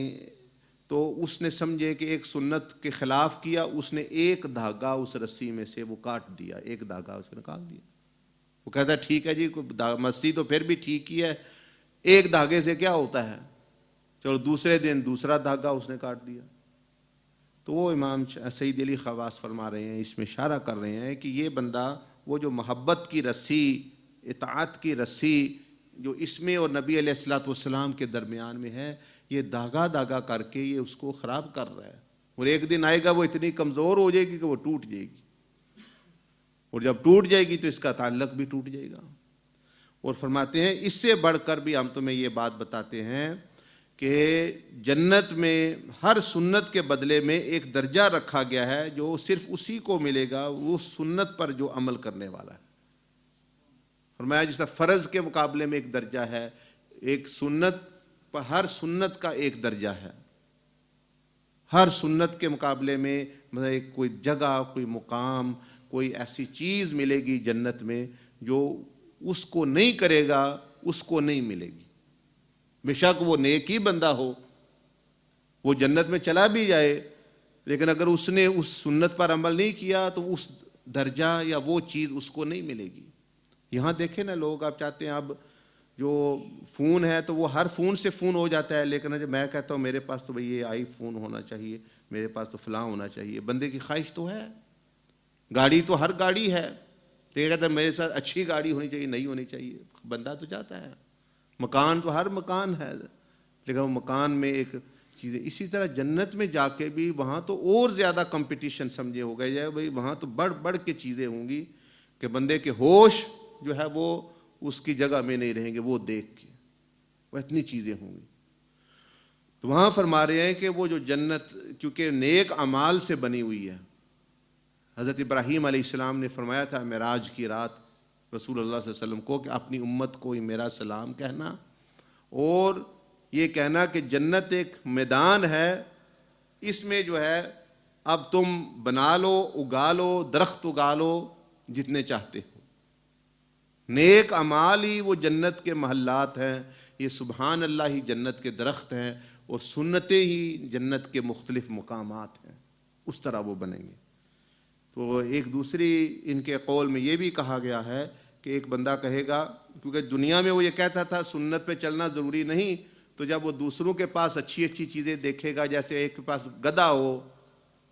تو اس نے سمجھے کہ ایک سنت کے خلاف کیا، اس نے ایک دھاگا اس رسی میں سے وہ کاٹ دیا، ایک دھاگا اس نے نکال دیا۔ وہ کہتا ہے ٹھیک ہے جی مستی تو پھر بھی ٹھیک ہی ہے، ایک دھاگے سے کیا ہوتا ہے، چلو دوسرے دن دوسرا دھاگا اس نے کاٹ دیا۔ تو وہ امام سید علی خواص فرما رہے ہیں، اس میں اشارہ کر رہے ہیں کہ یہ بندہ وہ جو محبت کی رسی، اطاعت کی رسی جو اس میں اور نبی علیہ الصلوۃ والسلام کے درمیان میں ہے، یہ دھاگا کر کے یہ اس کو خراب کر رہا ہے، اور ایک دن آئے گا وہ اتنی کمزور ہو جائے گی کہ وہ ٹوٹ جائے گی، اور جب ٹوٹ جائے گی تو اس کا تعلق بھی ٹوٹ جائے گا۔ اور فرماتے ہیں اس سے بڑھ کر بھی ہم تمہیں یہ بات بتاتے ہیں کہ جنت میں ہر سنت کے بدلے میں ایک درجہ رکھا گیا ہے جو صرف اسی کو ملے گا وہ سنت پر جو عمل کرنے والا ہے۔ فرمایا جیسا فرض کے مقابلے میں ایک درجہ ہے، ایک سنت پر ہر سنت کا ایک درجہ ہے، ہر سنت کے مقابلے میں مطلب کوئی جگہ، کوئی مقام، کوئی ایسی چیز ملے گی جنت میں جو اس کو نہیں کرے گا اس کو نہیں ملے گی۔ بے شک وہ نیک ہی بندہ ہو، وہ جنت میں چلا بھی جائے، لیکن اگر اس نے اس سنت پر عمل نہیں کیا تو اس درجہ یا وہ چیز اس کو نہیں ملے گی۔ یہاں دیکھیں نا لوگ، آپ چاہتے ہیں اب جو فون ہے تو وہ ہر فون سے فون ہو جاتا ہے، لیکن جب میں کہتا ہوں میرے پاس تو بھئی یہ آئی فون ہونا چاہیے، میرے پاس تو فلاں ہونا چاہیے، بندے کی خواہش تو ہے، گاڑی تو ہر گاڑی ہے، لیکن کہتا ہے میرے ساتھ اچھی گاڑی ہونی چاہیے، نہیں ہونی چاہیے، بندہ تو چاہتا ہے، مکان تو ہر مکان ہے، لیکن وہ مکان میں ایک چیزیں۔ اسی طرح جنت میں جا کے بھی وہاں تو اور زیادہ کمپٹیشن سمجھے ہو گئے جائے، بھئی وہاں تو بڑھ کے چیزیں ہوں گی کہ بندے کے ہوش جو ہے وہ اس کی جگہ میں نہیں رہیں گے، وہ دیکھ کے وہ اتنی چیزیں ہوں گی۔ تو وہاں فرما رہے ہیں کہ وہ جو جنت کیونکہ نیک اعمال سے بنی ہوئی ہے، حضرت ابراہیم علیہ السلام نے فرمایا تھا معراج کی رات رسول اللہ صلی اللہ علیہ وسلم کو کہ اپنی امت کو میرا سلام کہنا، اور یہ کہنا کہ جنت ایک میدان ہے، اس میں جو ہے اب تم بنا لو، اگا لو، درخت اگا لو جتنے چاہتے ہو، نیک اعمال ہی وہ جنت کے محلات ہیں، یہ سبحان اللہ ہی جنت کے درخت ہیں، اور سنتیں ہی جنت کے مختلف مقامات ہیں، اس طرح وہ بنیں گے۔ تو ایک دوسری ان کے قول میں یہ بھی کہا گیا ہے کہ ایک بندہ کہے گا، کیونکہ دنیا میں وہ یہ کہتا تھا سنت پہ چلنا ضروری نہیں، تو جب وہ دوسروں کے پاس اچھی اچھی چیزیں دیکھے گا، جیسے ایک کے پاس گدھا ہو،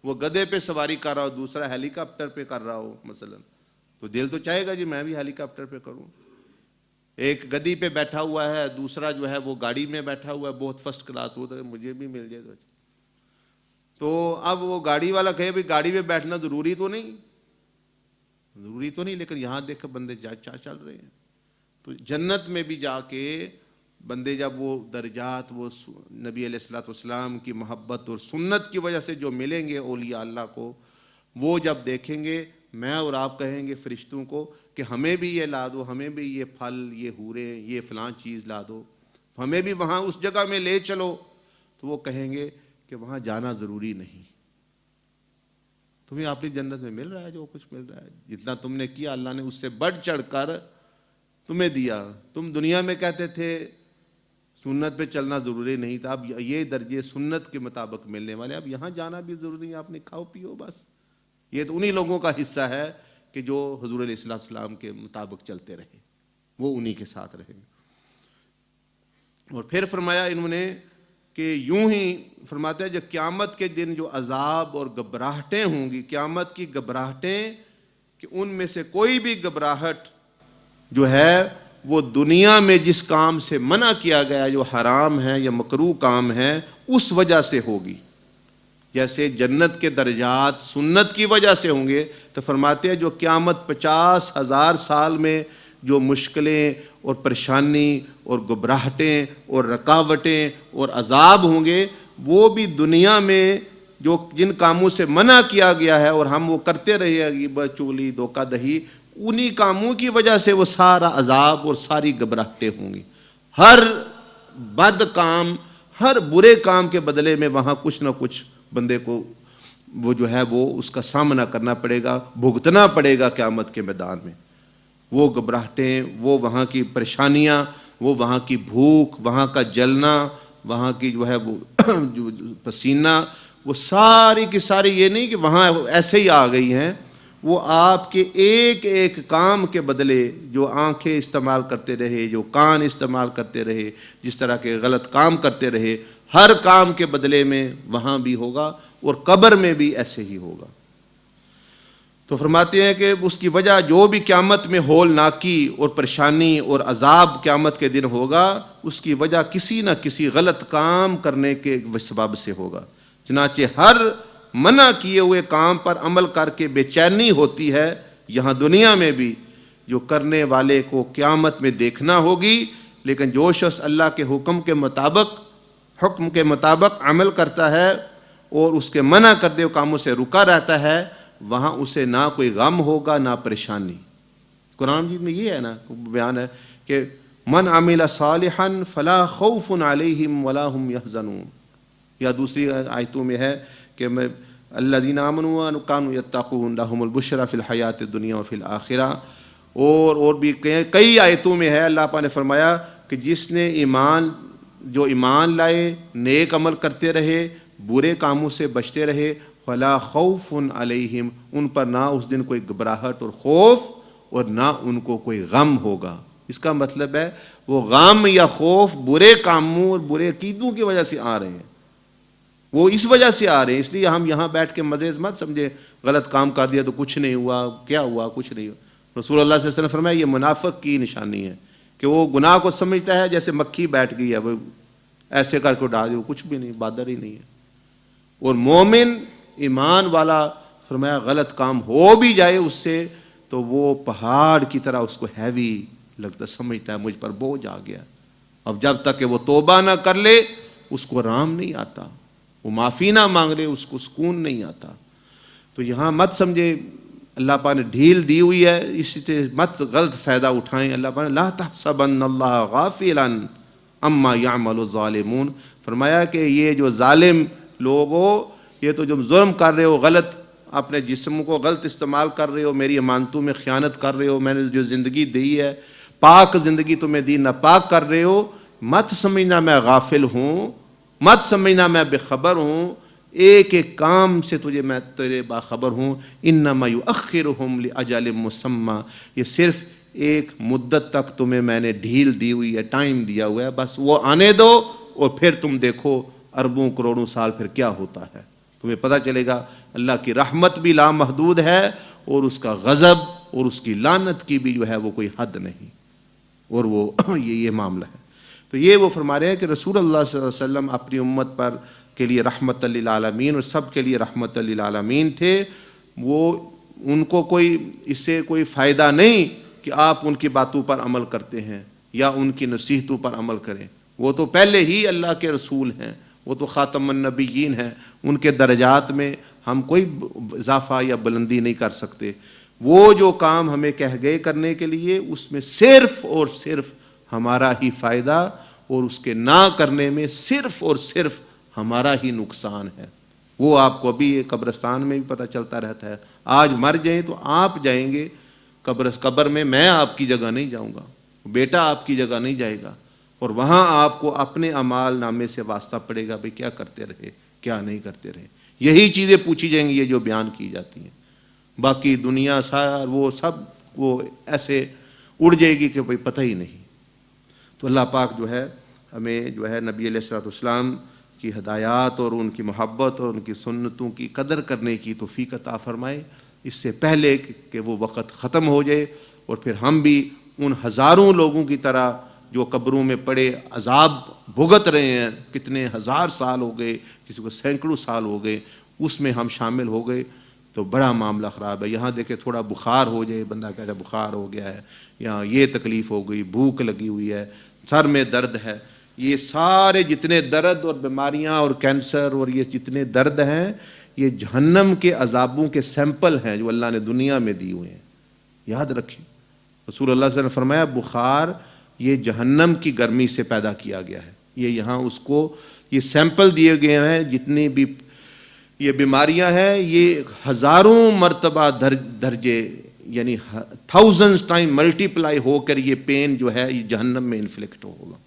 وہ گدھے پہ سواری کر رہا ہو، دوسرا ہیلی کاپٹر پہ کر رہا ہو مثلا، تو دل تو چاہے گا جی میں بھی ہیلی کاپٹر پہ کروں۔ ایک گدھی پہ بیٹھا ہوا ہے، دوسرا جو ہے وہ گاڑی میں بیٹھا ہوا ہے، بہت فرسٹ کلاس، وہ تو مجھے بھی مل جائے تو اب وہ گاڑی والا کہے بھائی گاڑی میں بیٹھنا ضروری تو نہیں، لیکن یہاں دیکھ کر بندے چل رہے ہیں۔ تو جنت میں بھی جا کے بندے جب وہ درجات وہ نبی علیہ الصلوۃ والسلام کی محبت اور سنت کی وجہ سے جو ملیں گے اولیاء اللہ کو، وہ جب دیکھیں گے، میں اور آپ کہیں گے فرشتوں کو کہ ہمیں بھی یہ لا دو، ہمیں بھی یہ پھل، یہ حوریں، یہ فلاں چیز لا دو، ہمیں بھی وہاں اس جگہ میں لے چلو، تو وہ کہیں گے کہ وہاں جانا ضروری نہیں، تمہیں اپنی جنت میں مل رہا ہے جو کچھ مل رہا ہے، جتنا تم نے کیا اللہ نے اس سے بڑھ چڑھ کر تمہیں دیا۔ تم دنیا میں کہتے تھے سنت پہ چلنا ضروری نہیں تھا، اب یہ درجے سنت کے مطابق ملنے والے، اب یہاں جانا بھی ضروری نہیں، آپ نے کھاؤ پیو بس۔ یہ تو انہی لوگوں کا حصہ ہے کہ جو حضور علیہ السلام کے مطابق چلتے رہے، وہ انہی کے ساتھ رہے۔ اور پھر فرمایا انہوں نے کہ یوں ہی فرماتے ہیں جو قیامت کے دن جو عذاب اور گھبراہٹیں ہوں گی، قیامت کی گھبراہٹیں، کہ ان میں سے کوئی بھی گھبراہٹ جو ہے وہ دنیا میں جس کام سے منع کیا گیا، جو حرام ہے یا مکروہ کام ہے، اس وجہ سے ہوگی۔ جیسے جنت کے درجات سنت کی وجہ سے ہوں گے، تو فرماتے ہیں جو قیامت 50,000 سال میں جو مشکلیں اور پریشانی اور گھبراہٹیں اور رکاوٹیں اور عذاب ہوں گے، وہ بھی دنیا میں جو جن کاموں سے منع کیا گیا ہے اور ہم وہ کرتے رہے، غیبت، چغلی، دھوکہ دہی، انہی کاموں کی وجہ سے وہ سارا عذاب اور ساری گھبراہٹیں ہوں گی۔ ہر بد کام، ہر برے کام کے بدلے میں وہاں کچھ نہ کچھ بندے کو وہ جو ہے وہ اس کا سامنا کرنا پڑے گا، بھگتنا پڑے گا قیامت کے میدان میں۔ وہ گھبراہٹیں، وہ وہاں کی پریشانیاں، وہ وہاں کی بھوک، وہاں کا جلنا، وہاں کی جو ہے وہ جو پسینہ، وہ ساری کی ساری، یہ نہیں کہ وہاں ایسے ہی آ گئی ہیں، وہ آپ کے ایک ایک کام کے بدلے، جو آنکھیں استعمال کرتے رہے، جو کان استعمال کرتے رہے، جس طرح کے غلط کام کرتے رہے، ہر کام کے بدلے میں وہاں بھی ہوگا، اور قبر میں بھی ایسے ہی ہوگا۔ تو فرماتے ہیں کہ اس کی وجہ جو بھی قیامت میں ہولناکی اور پریشانی اور عذاب قیامت کے دن ہوگا، اس کی وجہ کسی نہ کسی غلط کام کرنے کے سبب سے ہوگا۔ چنانچہ ہر منع کیے ہوئے کام پر عمل کر کے بے چینی ہوتی ہے، یہاں دنیا میں بھی جو کرنے والے کو قیامت میں دیکھنا ہوگی، لیکن جو شخص اللہ کے حکم کے مطابق عمل کرتا ہے اور اس کے منع کردے ہوئے کاموں سے رکا رہتا ہے، وہاں اسے نہ کوئی غم ہوگا نہ پریشانی۔ قرآن مجید میں یہ ہے نا بیان ہے کہ من عمل صالحا فلا خوف علیہم ولا هم يحزنون، یا دوسری آیتوں میں ہے کہ الذین آمنوا وکانوا یتقون لهم البشری فی الحیات الدنیا وفی الآخرہ، اور بھی کئی آیتوں میں ہے اللہ پاک نے فرمایا کہ جس نے جو ایمان لائے، نیک عمل کرتے رہے، برے کاموں سے بچتے رہے، فلا خوف علیہم، ان پر نہ اس دن کوئی گھبراہٹ اور خوف، اور نہ ان کو کوئی غم ہوگا۔ اس کا مطلب ہے وہ غم یا خوف برے کاموں اور برے عقیدوں کی وجہ سے آ رہے ہیں، وہ اس وجہ سے آ رہے ہیں، اس لیے ہم یہاں بیٹھ کے مزے مت سمجھے غلط کام کر دیا تو کچھ نہیں ہوا، کیا ہوا، کچھ نہیں ہوا۔ رسول اللہ صلی اللہ علیہ وسلم فرمایا یہ منافق کی نشانی ہے کہ وہ گناہ کو سمجھتا ہے جیسے مکھی بیٹھ گئی ہے، وہ ایسے کر کے ڈال دی، وہ کچھ بھی نہیں، بادر ہی نہیں ہے۔ اور مومن ایمان والا فرمایا غلط کام ہو بھی جائے اس سے تو وہ پہاڑ کی طرح اس کو ہیوی لگتا، سمجھتا ہے مجھ پر بوجھ آ گیا، اب جب تک کہ وہ توبہ نہ کر لے اس کو آرام نہیں آتا، وہ معافی نہ مانگ لے اس کو سکون نہیں آتا۔ تو یہاں مت سمجھے اللہ پاک نے ڈھیل دی ہوئی ہے، اسی سے مت غلط فائدہ اٹھائیں۔ اللہ پاک نے لا تحسبن اللہ غافلا اما یعمل الظالمون، فرمایا کہ یہ جو ظالم لوگ ہو، یہ تو جو ظلم کر رہے ہو، غلط اپنے جسم کو غلط استعمال کر رہے ہو، میری امانتوں میں خیانت کر رہے ہو، میں نے جو زندگی دی ہے پاک زندگی تمہیں دی ناپاک کر رہے ہو، مت سمجھنا میں غافل ہوں، مت سمجھنا میں بے خبر ہوں، ایک ایک کام سے تجھے میں تیرے باخبر ہوں. انما یؤخرہم لاجل مسمی، یہ صرف ایک مدت تک تمہیں میں نے ڈھیل دی ہوئی ہے، ٹائم دیا ہوا ہے، بس وہ آنے دو اور پھر تم دیکھو اربوں کروڑوں سال پھر کیا ہوتا ہے. تمہیں پتہ چلے گا اللہ کی رحمت بھی لامحدود ہے اور اس کا غضب اور اس کی لعنت کی بھی جو ہے وہ کوئی حد نہیں، اور وہ یہ معاملہ ہے. تو یہ وہ فرما رہے ہیں کہ رسول اللہ صلی اللہ علیہ وسلم اپنی امت پر کے لیے رحمت للعالمین اور سب کے لیے رحمت للعالمین تھے. وہ ان کو کوئی اس سے کوئی فائدہ نہیں کہ آپ ان کی باتوں پر عمل کرتے ہیں یا ان کی نصیحتوں پر عمل کریں. وہ تو پہلے ہی اللہ کے رسول ہیں، وہ تو خاتم النبیین ہیں، ان کے درجات میں ہم کوئی اضافہ یا بلندی نہیں کر سکتے. وہ جو کام ہمیں کہہ گئے کرنے کے لیے اس میں صرف اور صرف ہمارا ہی فائدہ اور اس کے نہ کرنے میں صرف اور صرف ہمارا ہی نقصان ہے. وہ آپ کو ابھی یہ قبرستان میں بھی پتہ چلتا رہتا ہے. آج مر جائیں تو آپ جائیں گے قبر میں آپ کی جگہ نہیں جاؤں گا، بیٹا آپ کی جگہ نہیں جائے گا، اور وہاں آپ کو اپنے اعمال نامے سے واسطہ پڑے گا بھئی کیا کرتے رہے کیا نہیں کرتے رہے. یہی چیزیں پوچھی جائیں گی یہ جو بیان کی جاتی ہیں. باقی دنیا وہ سب وہ ایسے اڑ جائے گی کہ بھئی پتہ ہی نہیں. تو اللہ پاک جو ہے ہمیں جو ہے نبی علیہ الصلوۃ والسلام کی ہدایات اور ان کی محبت اور ان کی سنتوں کی قدر کرنے کی توفیق عطا فرمائے اس سے پہلے کہ وہ وقت ختم ہو جائے اور پھر ہم بھی ان ہزاروں لوگوں کی طرح جو قبروں میں پڑے عذاب بھگت رہے ہیں، کتنے ہزار سال ہو گئے، کسی کو سینکڑوں سال ہو گئے، اس میں ہم شامل ہو گئے تو بڑا معاملہ خراب ہے. یہاں دیکھیں تھوڑا بخار ہو جائے، بندہ کہتا ہے بخار ہو گیا ہے، یہاں یہ تکلیف ہو گئی، بھوک لگی ہوئی ہے، سر میں درد ہے. یہ سارے جتنے درد اور بیماریاں اور کینسر اور یہ جتنے درد ہیں یہ جہنم کے عذابوں کے سیمپل ہیں جو اللہ نے دنیا میں دی ہوئے ہیں. یاد رکھیں رسول اللہ صلی اللہ علیہ وسلم نے فرمایا بخار یہ جہنم کی گرمی سے پیدا کیا گیا ہے. یہ یہاں اس کو یہ سیمپل دیے گئے ہیں، جتنی بھی یہ بیماریاں ہیں یہ ہزاروں مرتبہ درجے یعنی تھاؤزنڈز ٹائم ملٹیپلائی ہو کر یہ پین جو ہے یہ جہنم میں انفلکٹ ہوگا.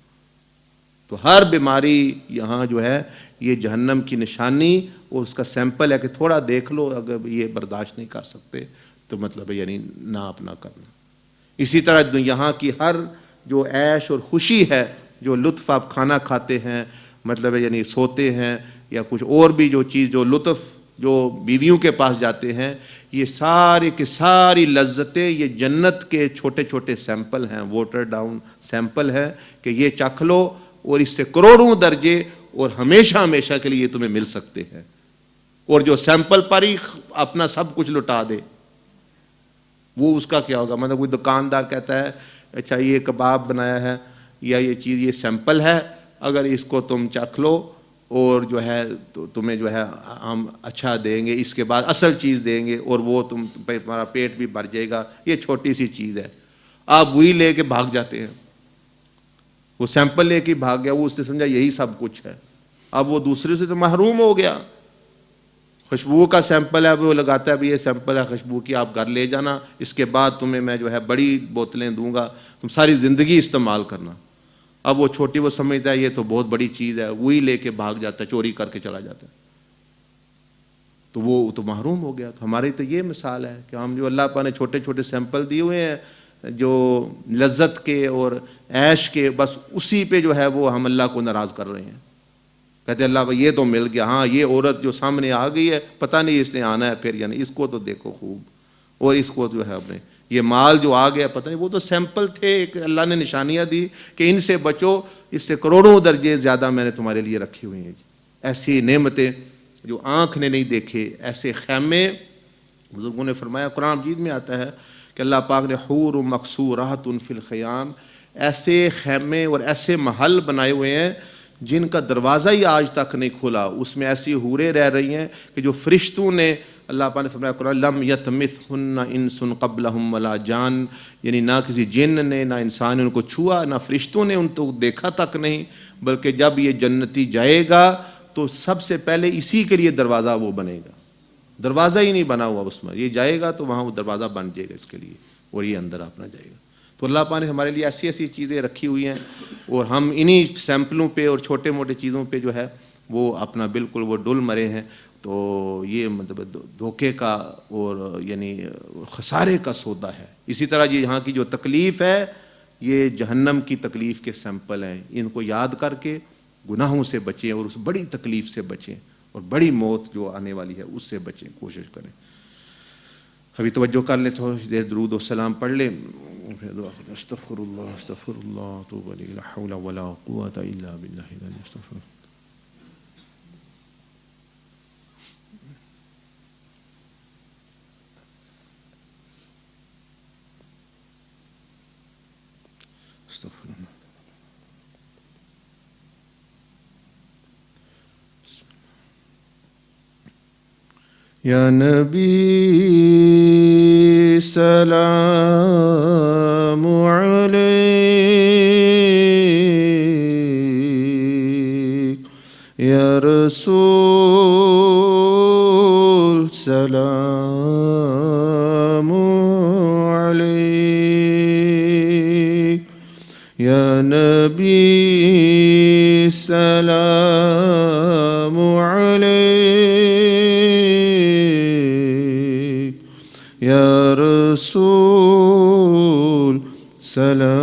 تو ہر بیماری یہاں جو ہے یہ جہنم کی نشانی اور اس کا سیمپل ہے کہ تھوڑا دیکھ لو، اگر یہ برداشت نہیں کر سکتے تو مطلب یعنی نہ اپنا کرنا. اسی طرح یہاں کی ہر جو عیش اور خوشی ہے، جو لطف آپ کھانا کھاتے ہیں مطلب یعنی سوتے ہیں یا کچھ اور بھی جو چیز جو لطف جو بیویوں کے پاس جاتے ہیں، یہ سارے کی ساری لذتیں یہ جنت کے چھوٹے چھوٹے سیمپل ہیں، واٹر ڈاؤن سیمپل ہے کہ یہ چکھ لو اور اس سے کروڑوں درجے اور ہمیشہ ہمیشہ کے لیے تمہیں مل سکتے ہیں. اور جو سیمپل پر ہی اپنا سب کچھ لٹا دے وہ اس کا کیا ہوگا. مطلب کوئی دکاندار کہتا ہے اچھا یہ کباب بنایا ہے یا یہ چیز یہ سیمپل ہے، اگر اس کو تم چکھ لو اور جو ہے تو تمہیں جو ہے ہم اچھا دیں گے، اس کے بعد اصل چیز دیں گے اور وہ تمہارا پیٹ بھی بھر جائے گا. یہ چھوٹی سی چیز ہے، آپ وہی لے کے بھاگ جاتے ہیں. وہ سیمپل لے کے بھاگ گیا، وہ اس نے سمجھا یہی سب کچھ ہے. اب وہ دوسرے سے تو محروم ہو گیا. خوشبو کا سیمپل ہے وہ لگاتا ہے بھی یہ سیمپل ہے خوشبو کی، آپ گھر لے جانا، اس کے بعد تمہیں میں جو ہے بڑی بوتلیں دوں گا، تم ساری زندگی استعمال کرنا. اب وہ چھوٹی وہ سمجھتا ہے یہ تو بہت بڑی چیز ہے، وہی لے کے بھاگ جاتا ہے، چوری کر کے چلا جاتا ہے. تو وہ تو محروم ہو گیا. تو ہماری تو یہ مثال ہے کہ ہم جو اللہ پاک نے چھوٹے چھوٹے سیمپل دیے ہوئے ہیں جو لذت کے اور عیش کے، بس اسی پہ جو ہے وہ ہم اللہ کو ناراض کر رہے ہیں. کہتے اللہ بھائی یہ تو مل گیا، ہاں یہ عورت جو سامنے آ گئی ہے پتہ نہیں اس نے آنا ہے پھر، یعنی اس کو تو دیکھو خوب، اور اس کو جو ہے اپنے یہ مال جو آ گیا پتہ نہیں، وہ تو سیمپل تھے. ایک اللہ نے نشانیاں دی کہ ان سے بچو، اس سے کروڑوں درجے زیادہ میں نے تمہارے لیے رکھی ہوئی ہیں. ایسی نعمتیں جو آنکھ نے نہیں دیکھے، ایسے خیمے. بزرگوں نے فرمایا قرآن مجید میں آتا ہے کہ اللہ پاک نے حور مقصورات فی الخیام، ایسے خیمے اور ایسے محل بنائے ہوئے ہیں جن کا دروازہ ہی آج تک نہیں کھلا. اس میں ایسی حوریں رہ رہی ہیں کہ جو فرشتوں نے، اللہ پاک نے فرمایا قرآن لم یتمثہن انس قبلہم ولا جان، یعنی نہ کسی جن نے نہ انسان نے ان کو چھوا، نہ فرشتوں نے ان کو دیکھا تک نہیں. بلکہ جب یہ جنتی جائے گا تو سب سے پہلے اسی کے لیے دروازہ وہ بنے گا. دروازہ ہی نہیں بنا ہوا اس میں، یہ جائے گا تو وہاں وہ دروازہ بن جائے گا اس کے لیے اور یہ اندر اپنا جائے گا. تو اللہ پاک نے ہمارے لیے ایسی ایسی چیزیں رکھی ہوئی ہیں اور ہم انہی سیمپلوں پہ اور چھوٹے موٹے چیزوں پہ جو ہے وہ اپنا بالکل وہ ڈل مرے ہیں. تو یہ مطلب دھوکے کا اور یعنی خسارے کا سودا ہے. اسی طرح یہ یہاں کی جو تکلیف ہے یہ جہنم کی تکلیف کے سیمپل ہیں. ان کو یاد کر کے گناہوں سے بچیں اور اس بڑی تکلیف سے بچیں اور بڑی موت جو آنے والی ہے اس سے بچیں, کوشش کریں. ابھی توجہ کر لیں, تھوڑی دیر درود و سلام پڑھ لیں, پھر دعا کریں. استغفر اللہ اتوب الیہ لا حول ولا قوۃ الا باللہ العلی العظیم. استغفر اللہ. یا نبی سلام علیک, یا رسول سلام علیک, یا نبی سلام علیک, یا رسول سلام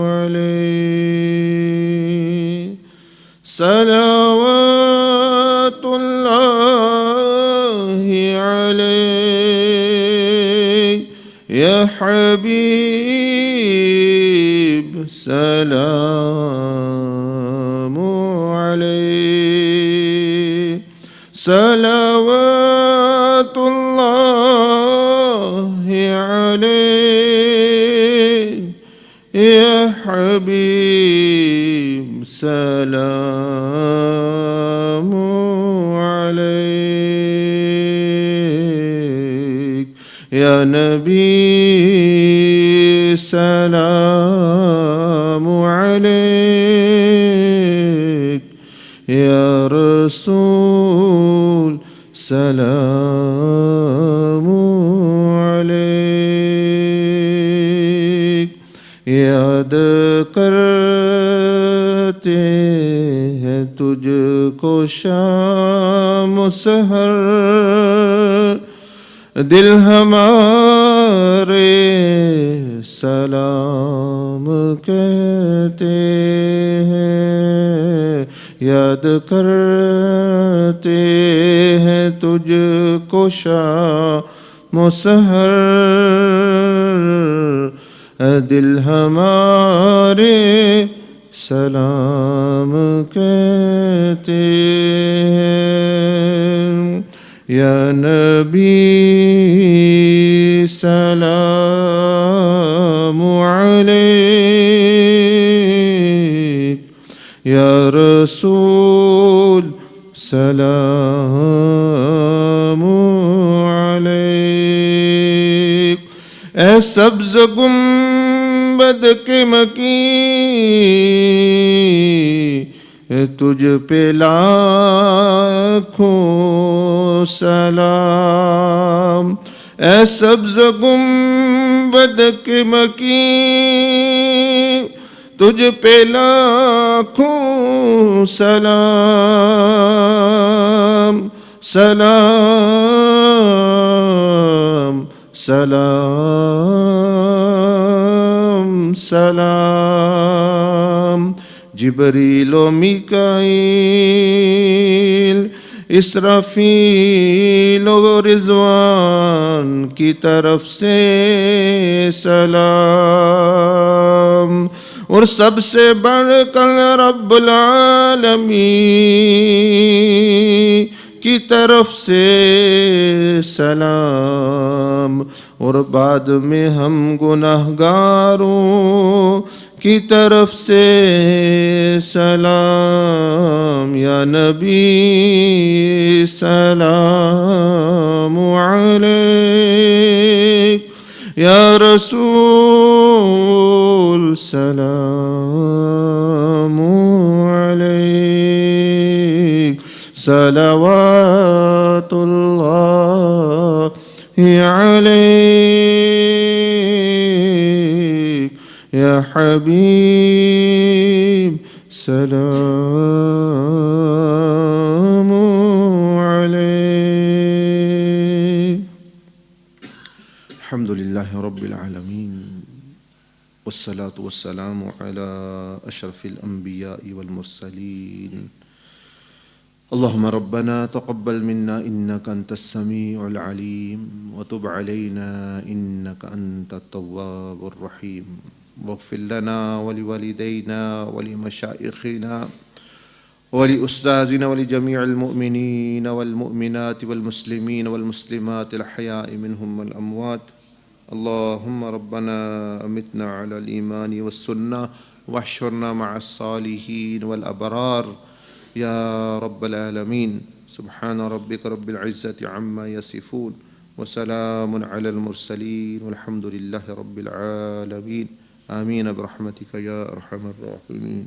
علیک. صلوات اللہ علیک یا حبیب سلام علیک. صلوات اللہ علیک یا حبیب سلام علیک, یا نبی سلام علیک, یا رسول سلام علیک. یاد کرتے ہیں تجھ کو شام و سحر, دل ہمارے سلام کہتے ہیں. یاد کرتے ہیں تجھ کو شام و سحر, دل ہمارے سلام کہتے ہیں. یا نبی سلام علیک, یا رسول سلام علیک. اے سبز گنبد کے مکین تجھ پہ لاکھوں سلام. اے سبز گنبد کے مکین تجھ پہ لاکھوں سلام. سلام سلام سلام. جبریل و میکائیل, اسرافیل و رضوان کی طرف سے سلام, اور سب سے بڑھ کر رب العالمین کی طرف سے سلام, اور بعد میں ہم گناہگاروں کی طرف سے سلام. یا نبی سلام علیک, یا رسول سلام علیک. صلوات اللہ علیک يا حبيب سلام عليك. الحمد لله رب العالمين والصلاة والسلام على أشرف الأنبياء والمرسلين. اللهم ربنا تقبل منا إنك أنت السميع العليم وتب علينا إنك أنت التواب الرحيم واغفر لنا ولوالدينا ولمشايخنا ولأستاذنا ولجميع المؤمنين والمؤمنات والمسلمين والمسلمات الأحياء منهم والأموات. اللهم ربنا أمتنا على الإيمان والسنة واحشرنا مع الصالحين والأبرار يا رب العالمين. سبحان ربك رب العزة عما يصفون وسلام على المرسلين والحمد لله رب العالمين. آمين برحمتك يا أرحم الراحمين.